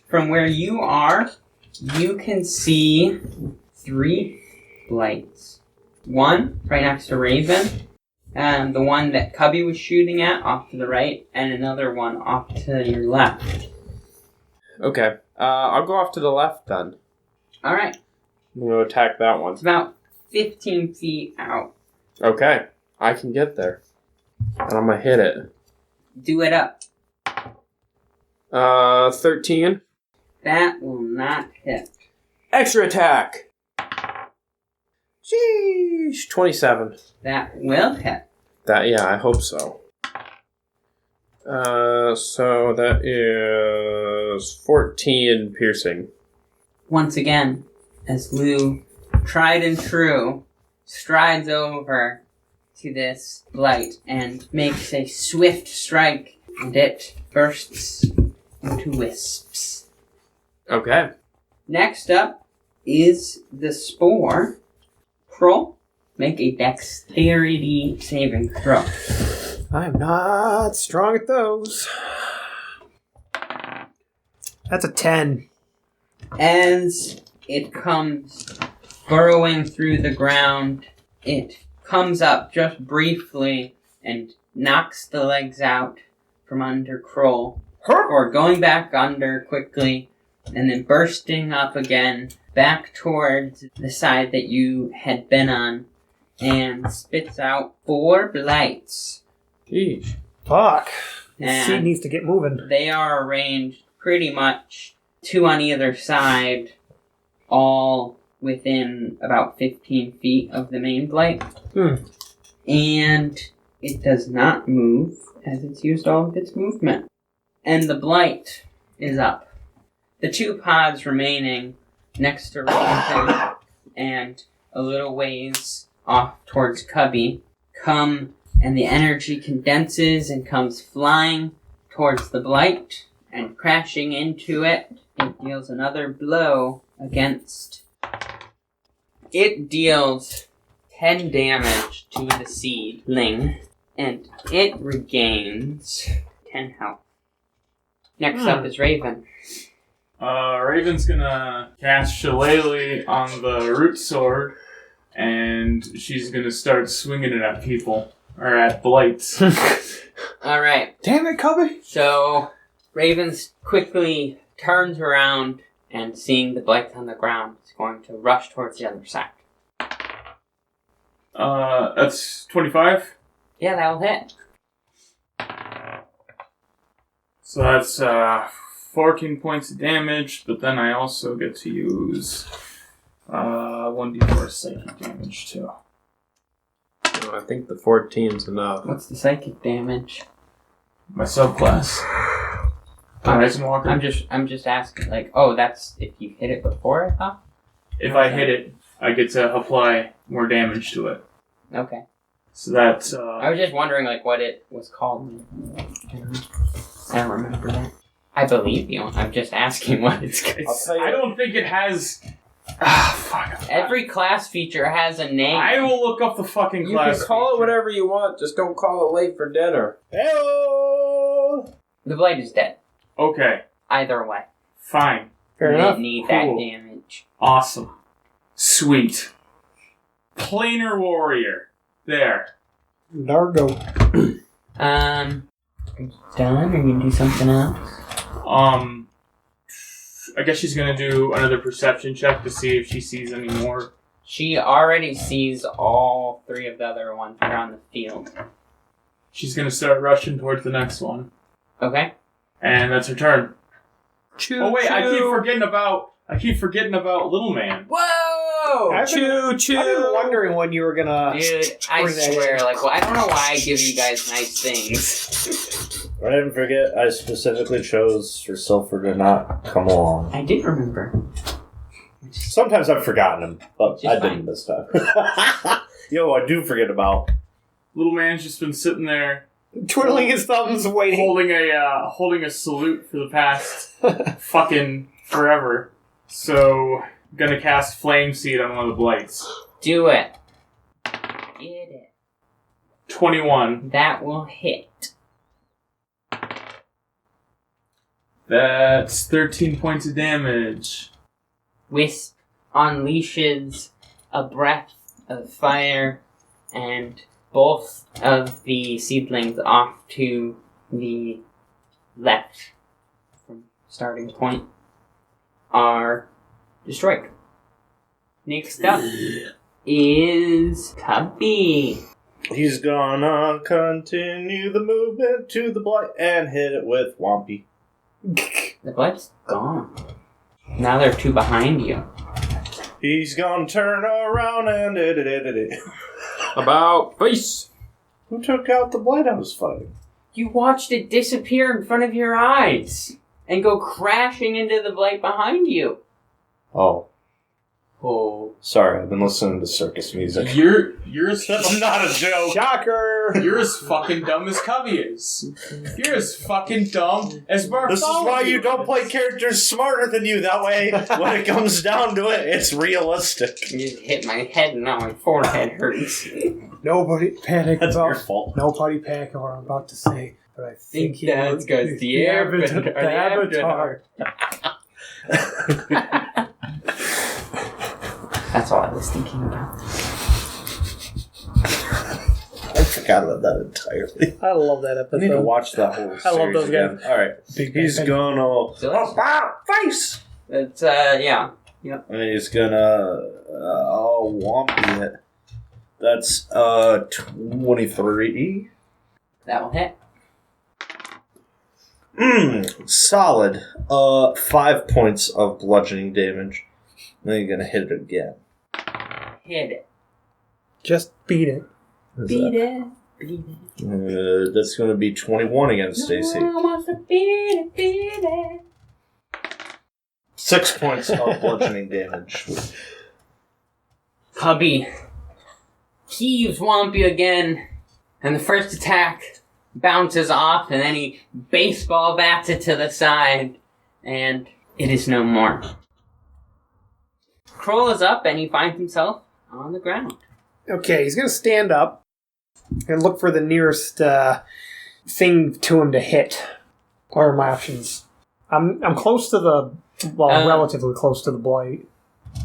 from where you are, you can see 3 blights. One right next to Raven, The one that Cubby was shooting at off to the right, and another one off to your left. Okay. I'll go off to the left then. Alright. I'm going to attack that one. It's about 15 feet out. Okay. I can get there. And I'm going to hit it. Do it up. 13. That will not hit. Extra attack. Sheesh. 27. That will hit. Yeah, I hope so. So that is 14 piercing. Once again, as Llew, tried and true, strides over to this blight and makes a swift strike, and it bursts into wisps. Okay. Next up is the Spore. Krohl, make a dexterity saving throw. I'm not strong at those. That's a 10. As it comes burrowing through the ground, it comes up just briefly and knocks the legs out from under Krohl, or going back under quickly, and then bursting up again, back towards the side that you had been on, and spits out 4 blights. Jeez. Fuck. The And seed needs to get moving. they are arranged pretty much 2 on either side, all within about 15 feet of the main blight. And it does not move, as it's used all of its movement. And the blight is up. The 2 pods remaining next to Raven and a little ways off towards Cubby come, and the energy condenses and comes flying towards the blight, and crashing into it, it deals another blow against. It deals 10 damage to the seedling, and it regains 10 health. Next up is Raven. Raven's gonna cast Shillelagh on the root sword, and she's gonna start swinging it at people. Or at blights. Alright, Damn it, Cubby! so Raven quickly turns around, and seeing the blight on the ground, is going to rush towards the other side. That's 25. Yeah, that'll hit. So that's 14 points of damage, but then I also get to use 1d4 psychic damage too. I think the 14's enough. What's the psychic damage? My subclass. Horizon Walker. I'm just asking, like, oh, that's if you hit it before, I thought? If I hit it, I get to apply more damage to it. Okay. So that's I was just wondering, like, what it was called. I don't remember that. I believe you. I'm just asking what it's called. I don't think it has. Fuck. Every class feature has a name. I will look up the fucking You class. can call feature. it whatever you want, just don't call it late for dinner. Hello! The blade is dead. Okay, Either way. fine. Fair You enough. didn't need Cool. that damage. Awesome. Sweet. Planar warrior. There. Nargo. Are you done? Are you gonna do something else? I guess she's gonna do another perception check to see if she sees any more. She already sees all 3 of the other ones around the field. She's gonna start rushing towards the next one. Okay? And that's her turn. Choo Oh wait, choo. I keep forgetting about Little Man. Whoa! I've been wondering when you were gonna. Dude, I bring that swear, in. like, well, I don't know why I give you guys nice things. I didn't forget, I specifically chose for Sulfur to not come along. I did remember. Sometimes I've forgotten him, but Just I didn't fine. this time. Yo, I do forget about. Little Man's just been sitting there Twiddling his thumbs, waiting. holding a salute for the past fucking forever. So, gonna cast Flame Seed on one of the blights. Do it. Get it. 21. That will hit. That's 13 points of damage. Wisp unleashes a breath of fire, and Both of the seedlings off to the left from starting point are destroyed. Next up is Cubby. He's gonna continue the movement to the blight and hit it with Wampy. The Blight's gone. Now there are 2 behind you. He's gonna turn around and About face. Who took out the blight I was fighting? You watched it disappear in front of your eyes and go crashing into the Blight behind you. Oh. Oh. Sorry, I've been listening to circus music. You're as That's not a joke. Shocker! You're as fucking dumb as Cubby is. You're as fucking dumb as Bartholomew. This is why you don't play characters smarter than you. That way, when it comes down to it, it's realistic. You just hit my head and now my forehead hurts. Nobody panic That's your about fault. Nobody panic about what I'm about to say, but I think he that's was because the Avatar. That's all I was thinking about. I forgot about that entirely. I love that episode. I need to watch that whole series I love those again. guys. All right, he's gonna face. It's yeah. Yep. And he's gonna Wampy it. That's 23. That'll hit. Solid. 5 points of bludgeoning damage. Then you're gonna hit it again. Hit it. Just beat it. Beat it. That's gonna be 21 against Stacy. Beat it. 6 points of bludgeoning damage. Cubby heaves Wampy again, and the first attack bounces off, and then he baseball bats it to the side, and it is no more. Krohl is up, and he finds himself on the ground. Okay, he's gonna stand up and look for the nearest thing to him to hit. What are my options? I'm close to the relatively close to the blight.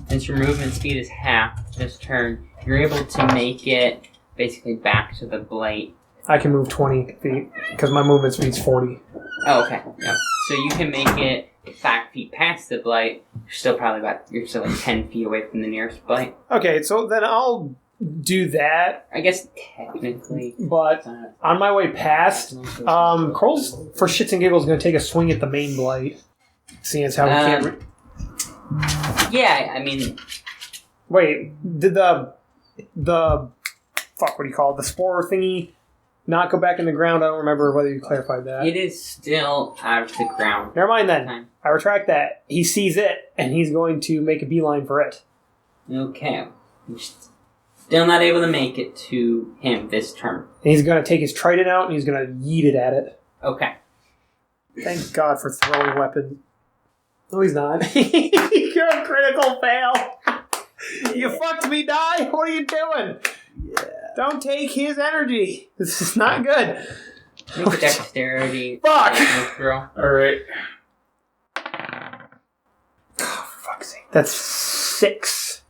Since your movement speed is half this turn, you're able to make it basically back to the blight. I can move 20 feet because my movement speed's 40. Oh, okay. Yep. So you can make it 5 feet past the blight. You're still like 10 feet away from the nearest blight. Okay, so then I'll do that. I guess technically. But on my way past, Krohl's for shits and giggles going to take a swing at the main blight. Seeing as how we can't. Yeah, I mean. Wait, did the fuck? What do you call it? The spore thingy not go back in the ground? I don't remember whether you clarified that. It is still out of the ground. Never mind then. I retract that. He sees it, and he's going to make a beeline for it. Okay. You're still not able to make it to him this turn. And he's going to take his trident out, and he's going to yeet it at it. Okay. Thank God for throwing weapons. No, he's not. You're a critical fail. You fucked me, Die. What are you doing? Yeah. Don't take his energy. This is not good. Make a dexterity. Fuck! All right. Oh, for fuck's sake. That's 6.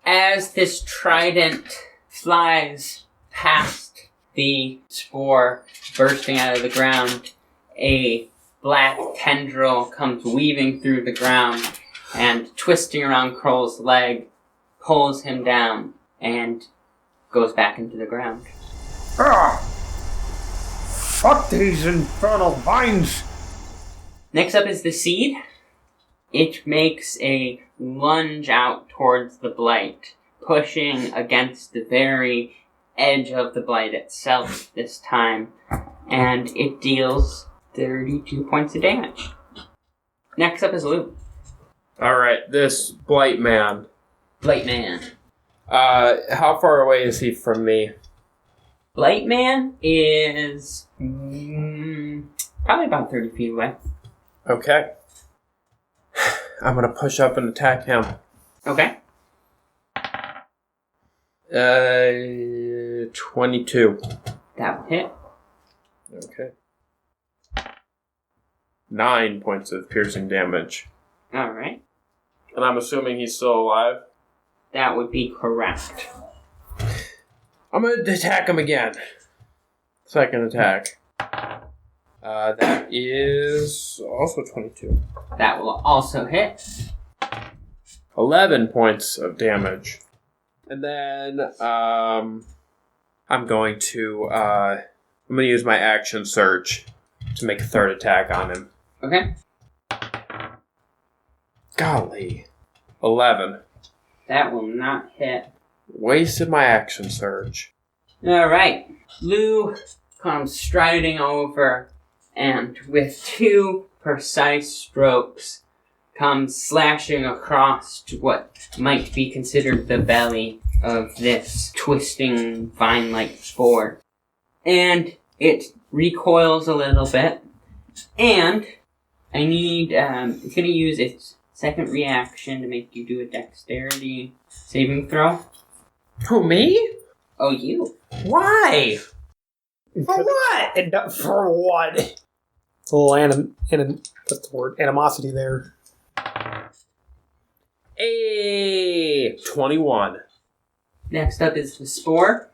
As this trident flies past the spore bursting out of the ground, a black tendril comes weaving through the ground and twisting around Krohl's leg, pulls him down, and goes back into the ground. Ugh. Fuck these infernal vines. Next up is the seed. It makes a lunge out towards the blight, pushing against the very edge of the blight itself this time, and it deals 32 points of damage. Next up is Llew. Alright, this Blight Man. Blight Man. How far away is he from me? Blight Man is probably about 30 feet away. Okay. I'm gonna push up and attack him. Okay. 22. That will hit. Okay. 9 points of piercing damage. Alright. And I'm assuming he's still alive? That would be correct. I'm going to attack him again. Second attack. That is also 22. That will also hit. 11 points of damage. And then I'm going to use my action surge to make a third attack on him. Okay. Golly. 11. That will not hit. Wasted my action surge. Alright. Llew comes striding over and with 2 precise strokes comes slashing across to what might be considered the belly of this twisting vine-like spore. And it recoils a little bit. And I need, it's going to use its second reaction to make you do a dexterity saving throw. Who, me? Oh, you. Why? For what? For what? A little what's the word? Animosity there. Hey, 21. Next up is the spore,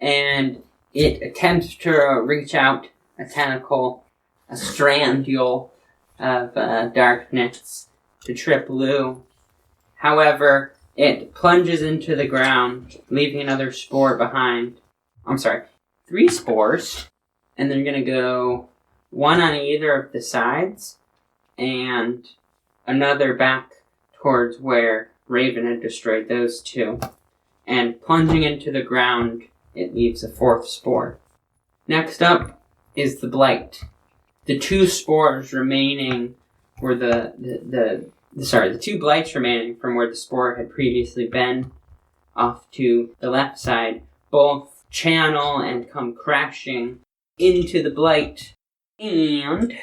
and it attempts to reach out a tentacle, a strandule of darkness to trip Llew. However, it plunges into the ground, leaving another spore behind. I'm sorry, 3 spores, and they're going to go 1 on either of the sides, and another back towards where Raven had destroyed those 2. And plunging into the ground, it leaves a 4th spore. Next up is the Blight. The 2 spores remaining were the 2 Blights remaining from where the spore had previously been, off to the left side, both channel and come crashing into the Blight. And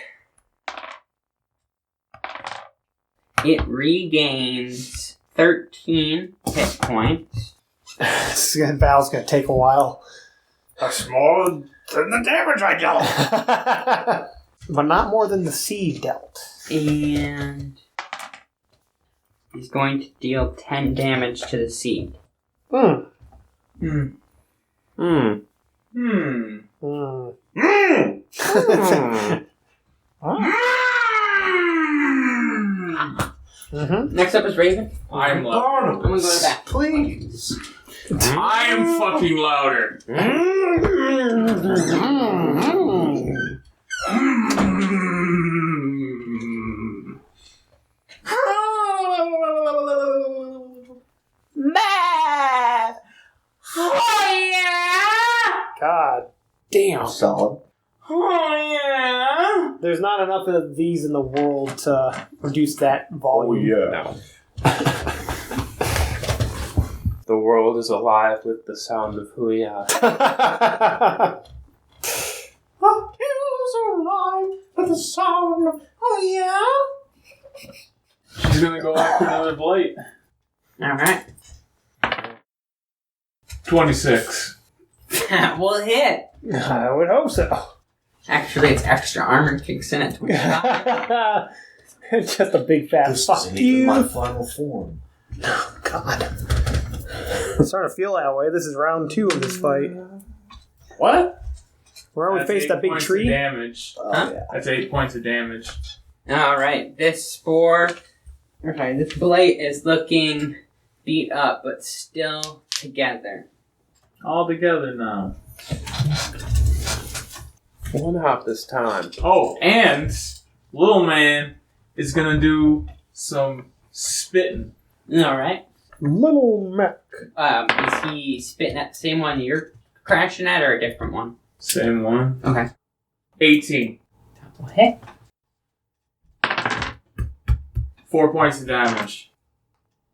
it regains 13 hit points. This battle's gonna take a while. That's more than the damage I dealt. But not more than the seed dealt. And he's going to deal 10 damage to the seed. Next up is Raven. I'm louder. I'm gonna go to that. Please. I am fucking louder. God damn. Solid. Oh yeah. There's not enough of these in the world to reduce that volume. No. The world is alive with the sound of hooyah. The hills are alive with the sound of She's gonna go after another Blight. Alright. 26. That will hit. I would hope so. Actually, it's extra armor kicks in at 25. It's just a big fat This fuck isn't even you. my final form. Oh, God. I'm starting to feel that way. This is round 2 of this fight. What? Where we That's faced 8 that big points of tree. damage. Huh? Yeah. That's 8 points of damage. Alright, this spore... Okay, this Blight is looking beat up, but still together. All together now. One hop this time. Oh, and little man is gonna do some spitting. Alright. Little Mac. Is he spitting at the same one you're crashing at, or a different one? Same one. Okay. 18. Double hit. 4 points of damage.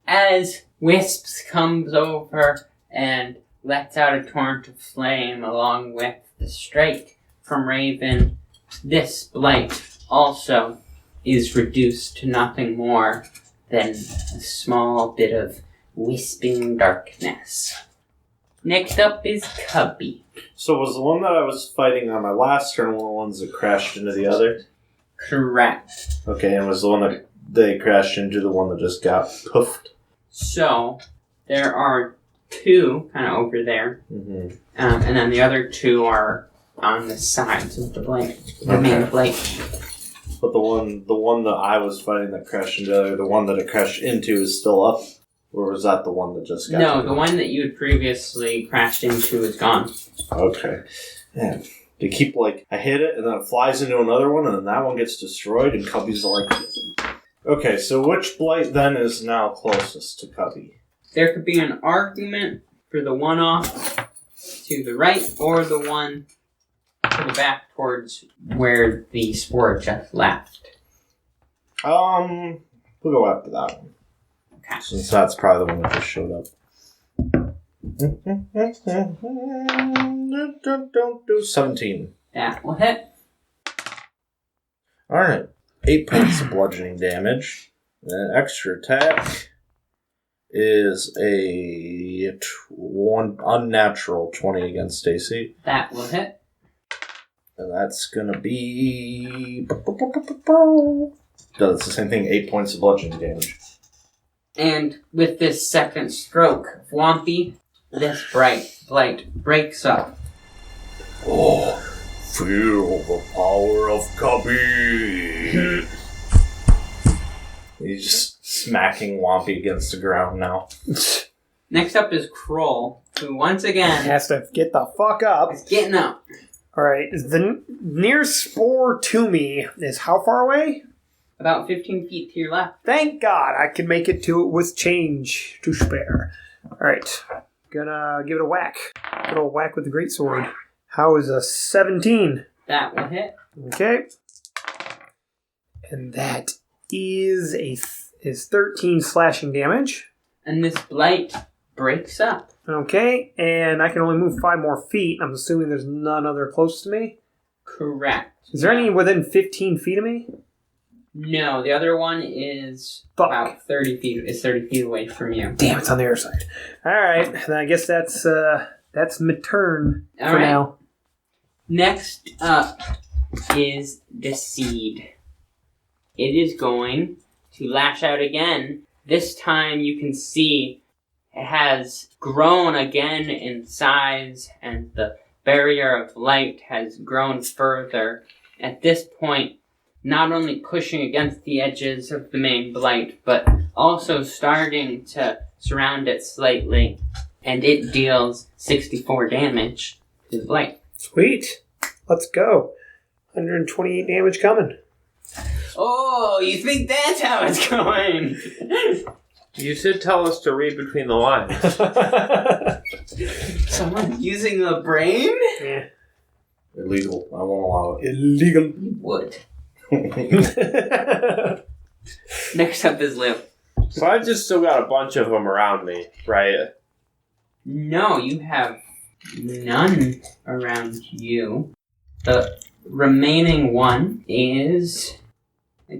As Wisps comes over and lets out a torrent of flame along with the strike from Raven, this Blight also is reduced to nothing more than a small bit of wisping darkness. Next up is Cubby. So was the one that I was fighting on my last turn one of the ones that crashed into the other? Correct. Okay, and was the one that they crashed into the one that just got poofed? So, there are 2 kind of over there. Mm-hmm. And then the other 2 are on the sides of the Blight. The main Blight. But the one that I was fighting that crashed into, the one that it crashed into is still up? Or was that the one that just got No, the one that you had previously crashed into is gone. Okay. Man, they keep I hit it and then it flies into another one and then that one gets destroyed and Cubby's like... Okay, so which Blight then is now closest to Cubby? There could be an argument for the one off to the right or the one to the back towards where the Spore just left. We'll go after that one. Okay. Since that's probably the one that just showed up. Don't do 17. That will hit. Alright. 8 points of bludgeoning damage. And an extra attack is a unnatural 20 against Stacy. That will hit. And that's gonna be... Does the same thing, 8 points of bludgeoning damage. And with this second stroke, Wampy, this Blight breaks up. Oh, feel the power of Cubby. He's just smacking Wampy against the ground now. Next up is Krohl, who once again Has to get the fuck up. is getting up. Alright, the nearest Spore to me is how far away? About 15 feet to your left. Thank God I can make it to it with change to spare. Alright, gonna give it a whack. Good old whack with the greatsword. How is a 17? That will hit. Okay. And that is is 13 slashing damage. And this Blight breaks up. Okay, and I can only move 5 more feet. I'm assuming there's none other close to me. Correct. Is there any within 15 feet of me? No, the other one is Fuck. about 30 feet. It's 30 feet away from you. Damn, it's on the other side. Alright, then I guess that's my turn for All right. now. Next up is the Seed. It is going to lash out again. This time you can see it has grown again in size and the barrier of light has grown further. At this point, not only pushing against the edges of the main Blight, but also starting to surround it slightly. And it deals 64 damage to the Blight. Sweet. Let's go. 128 damage coming. Oh, you think that's how it's going? You should tell us to read between the lines. Someone's using the brain? Yeah. Illegal. I won't allow it. Illegal. You would. Next up is Llew. So I just still got a bunch of them around me, right? No, you have none around you. The remaining one is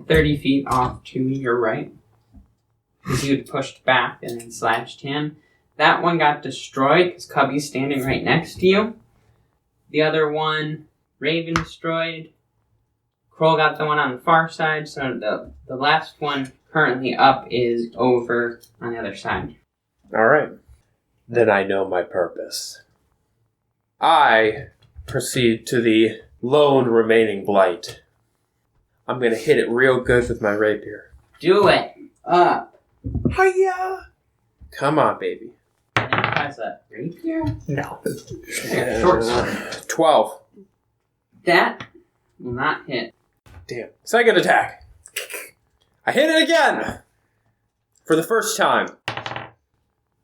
30 feet off to your right. Because you had pushed back and then slashed him. That one got destroyed because Cubby's standing right next to you. The other one, Raven destroyed. Krohl got the one on the far side, so the last one currently up is over on the other side. Alright. Then I know my purpose. I proceed to the lone remaining Blight. I'm gonna hit it real good with my rapier. Do it! Up! Hiya! Come on, baby. And it has a rapier? No. Short sword. 12. That will not hit. Damn. Second attack. I hit it again! For the first time.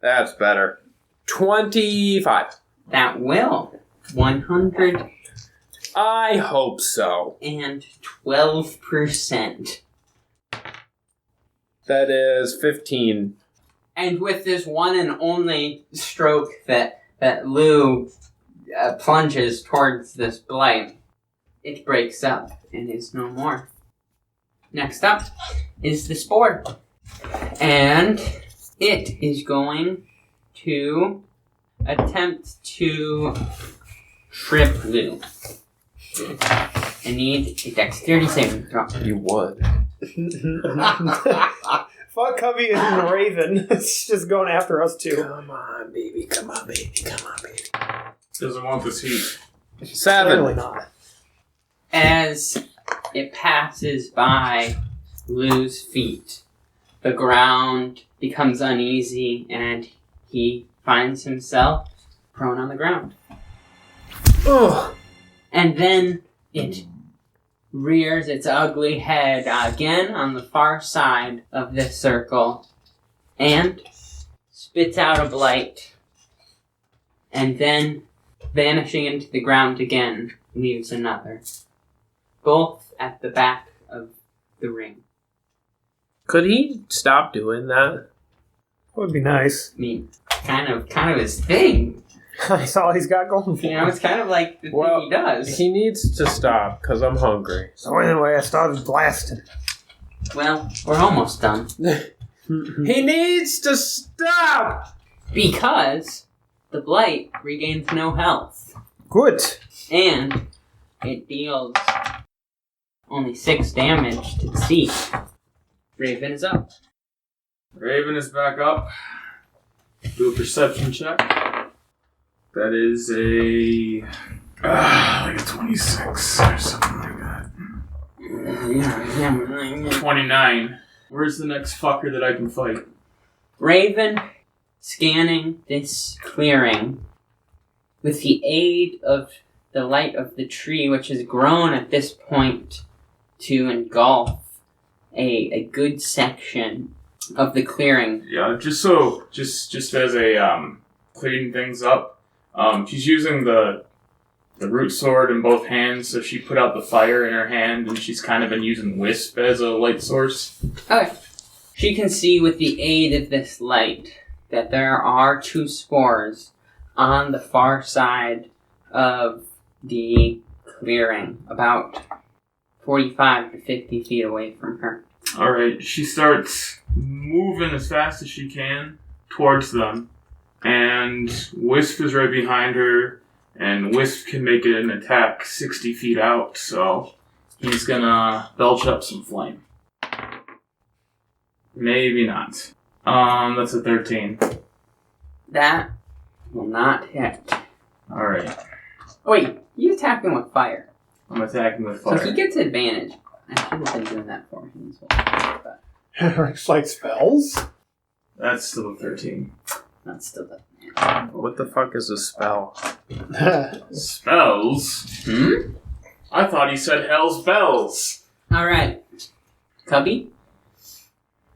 That's better. 25. That will. 112%. I hope so. That is 15. And with this one and only stroke that Llew plunges towards this Blight, it breaks up and is no more. Next up is the Spore. And it is going to attempt to trip Llew. I need a dexterity saving throw. You would. Fuck Cubby and the Raven. It's just going after us too. Come on, baby. Come on, baby. Come on, baby. Doesn't want this heat. 7. Clearly not. As it passes by Llew's feet, the ground becomes uneasy and he finds himself prone on the ground. Oh. And then it rears its ugly head again on the far side of this circle and spits out a blight. And then, vanishing into the ground again, leaves another. Both at the back of the ring. Could he stop doing that? That would be nice. I mean, kind of his thing. That's all he's got going for You him. know, it's kind of like the thing he does. He needs to stop, because I'm hungry. So anyway, I started blasting. Well, we're almost done. He needs to stop! Because the blight regains no health. Good. And it deals only 6 damage to the sea. Raven is up. Raven is back up. Do a perception check. That is like a 26 or something like that. 29. Where's the next fucker that I can fight? Raven, scanning this clearing with the aid of the light of the tree, which has grown at this point to engulf a good section of the clearing. Yeah, just as a cleaning things up. She's using the root sword in both hands, so she put out the fire in her hand, and she's kind of been using Wisp as a light source. Okay. She can see with the aid of this light that there are 2 spores on the far side of the clearing, about 45 to 50 feet away from her. Alright, she starts moving as fast as she can towards them, and Wisp is right behind her, and Wisp can make it an attack 60 feet out, so he's gonna belch up some flame. Maybe not. That's a 13. That will not hit. Alright, Oh, wait, you attacked him with fire. I'm attacking with So fire. he gets advantage. I should have been doing that for him as well. But It's like spells? That's still a 13. not still that. What the fuck is a spell? Spells? Hmm? I thought he said hell's bells. Alright. Cubby?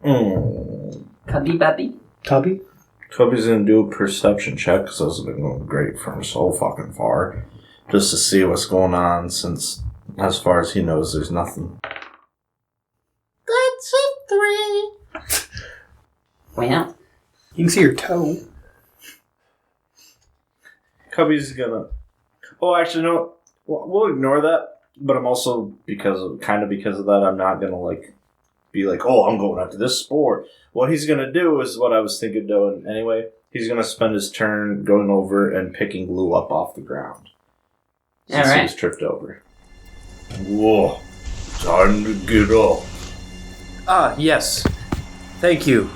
Cubby Bubby? Cubby? Cubby's gonna do a perception check because this has been going great from so fucking far. Just to see what's going on, since as far as he knows, there's nothing. That's a 3. Well, You can see your toe. Cubby's gonna. Oh, actually, no. We'll ignore that. But I'm also because of that, I'm not gonna be like, oh, I'm going after this spore. What he's gonna do is what I was thinking doing anyway. He's gonna spend his turn going over and picking Llew up off the ground. Since he was tripped over. Whoa. Time to get up. Ah, yes. Thank you,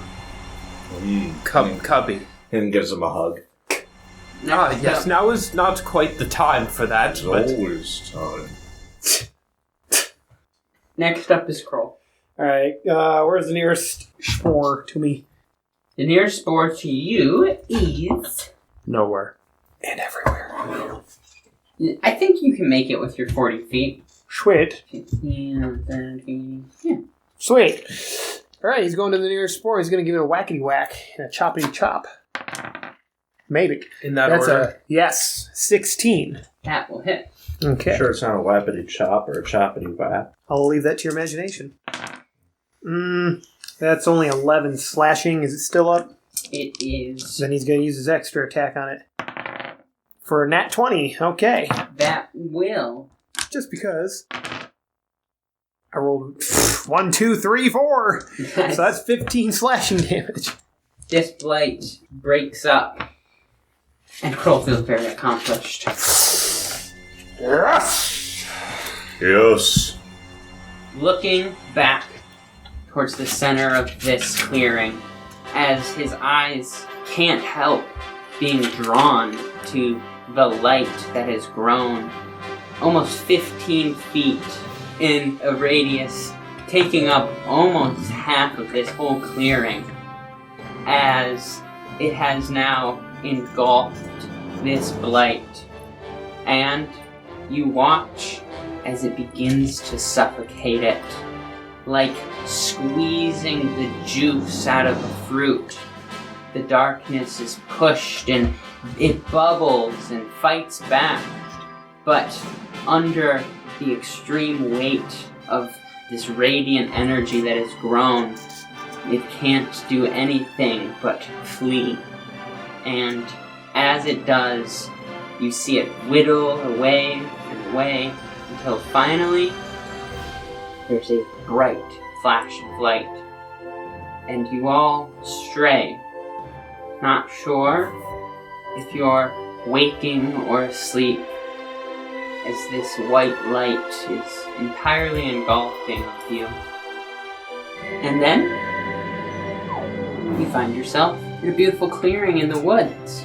Cubby. And gives him a hug. Ah, yes. Now is not quite the time for that, It's but always time. next up is Krohl. Alright, where's the nearest spore to me? The nearest spore to you is... nowhere. And everywhere. I think you can make it with your 40 feet. Sweet. 15, 30... Yeah. Sweet. Alright, he's going to the nearest spore. He's going to give it a whackety whack and a choppity chop. Maybe. In that That's order. yes, 16. That will hit. Okay. Sure, it's not a whappity chop or a choppity whap. I'll leave that to your imagination. That's only 11 slashing. Is it still up? It is... Then he's going to use his extra attack on it. For a nat 20. Okay. That will... Just because. I rolled 1, 2, 3, 4. So that's 15 slashing damage. This blight breaks up. And Krohl feels very accomplished. Yes. Yes. Looking back towards the center of this clearing as his eyes can't help being drawn to the light that has grown almost 15 feet in a radius, taking up almost half of this whole clearing, as it has now engulfed this blight. And you watch as it begins to suffocate it, like squeezing the juice out of a fruit. The darkness is pushed and it bubbles and fights back, but under the extreme weight of this radiant energy that has grown, it can't do anything but flee. And as it does, you see it whittle away and away until finally there's a bright flash of light. And you all stray, not sure if you're waking or asleep, as this white light is entirely engulfing you. And then you find yourself in a beautiful clearing in the woods.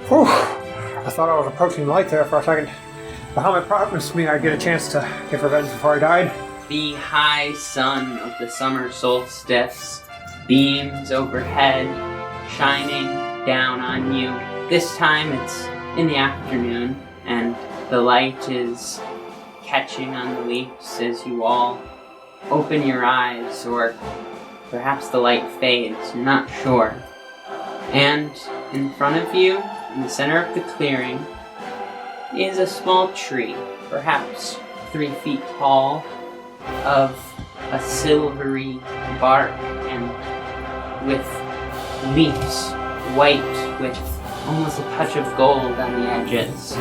Whew. I thought I was approaching light there for a second. Bahamut promised me I'd get a chance to get revenge before I died. The high sun of the summer solstice beams overhead, shining down on you. This time it's in the afternoon, and the light is catching on the leaves as you all open your eyes, or perhaps the light fades, you're not sure. And in front of you, in the center of the clearing, is a small tree, perhaps 3 feet tall, of a silvery bark and with leaves white with almost a touch of gold on the edges.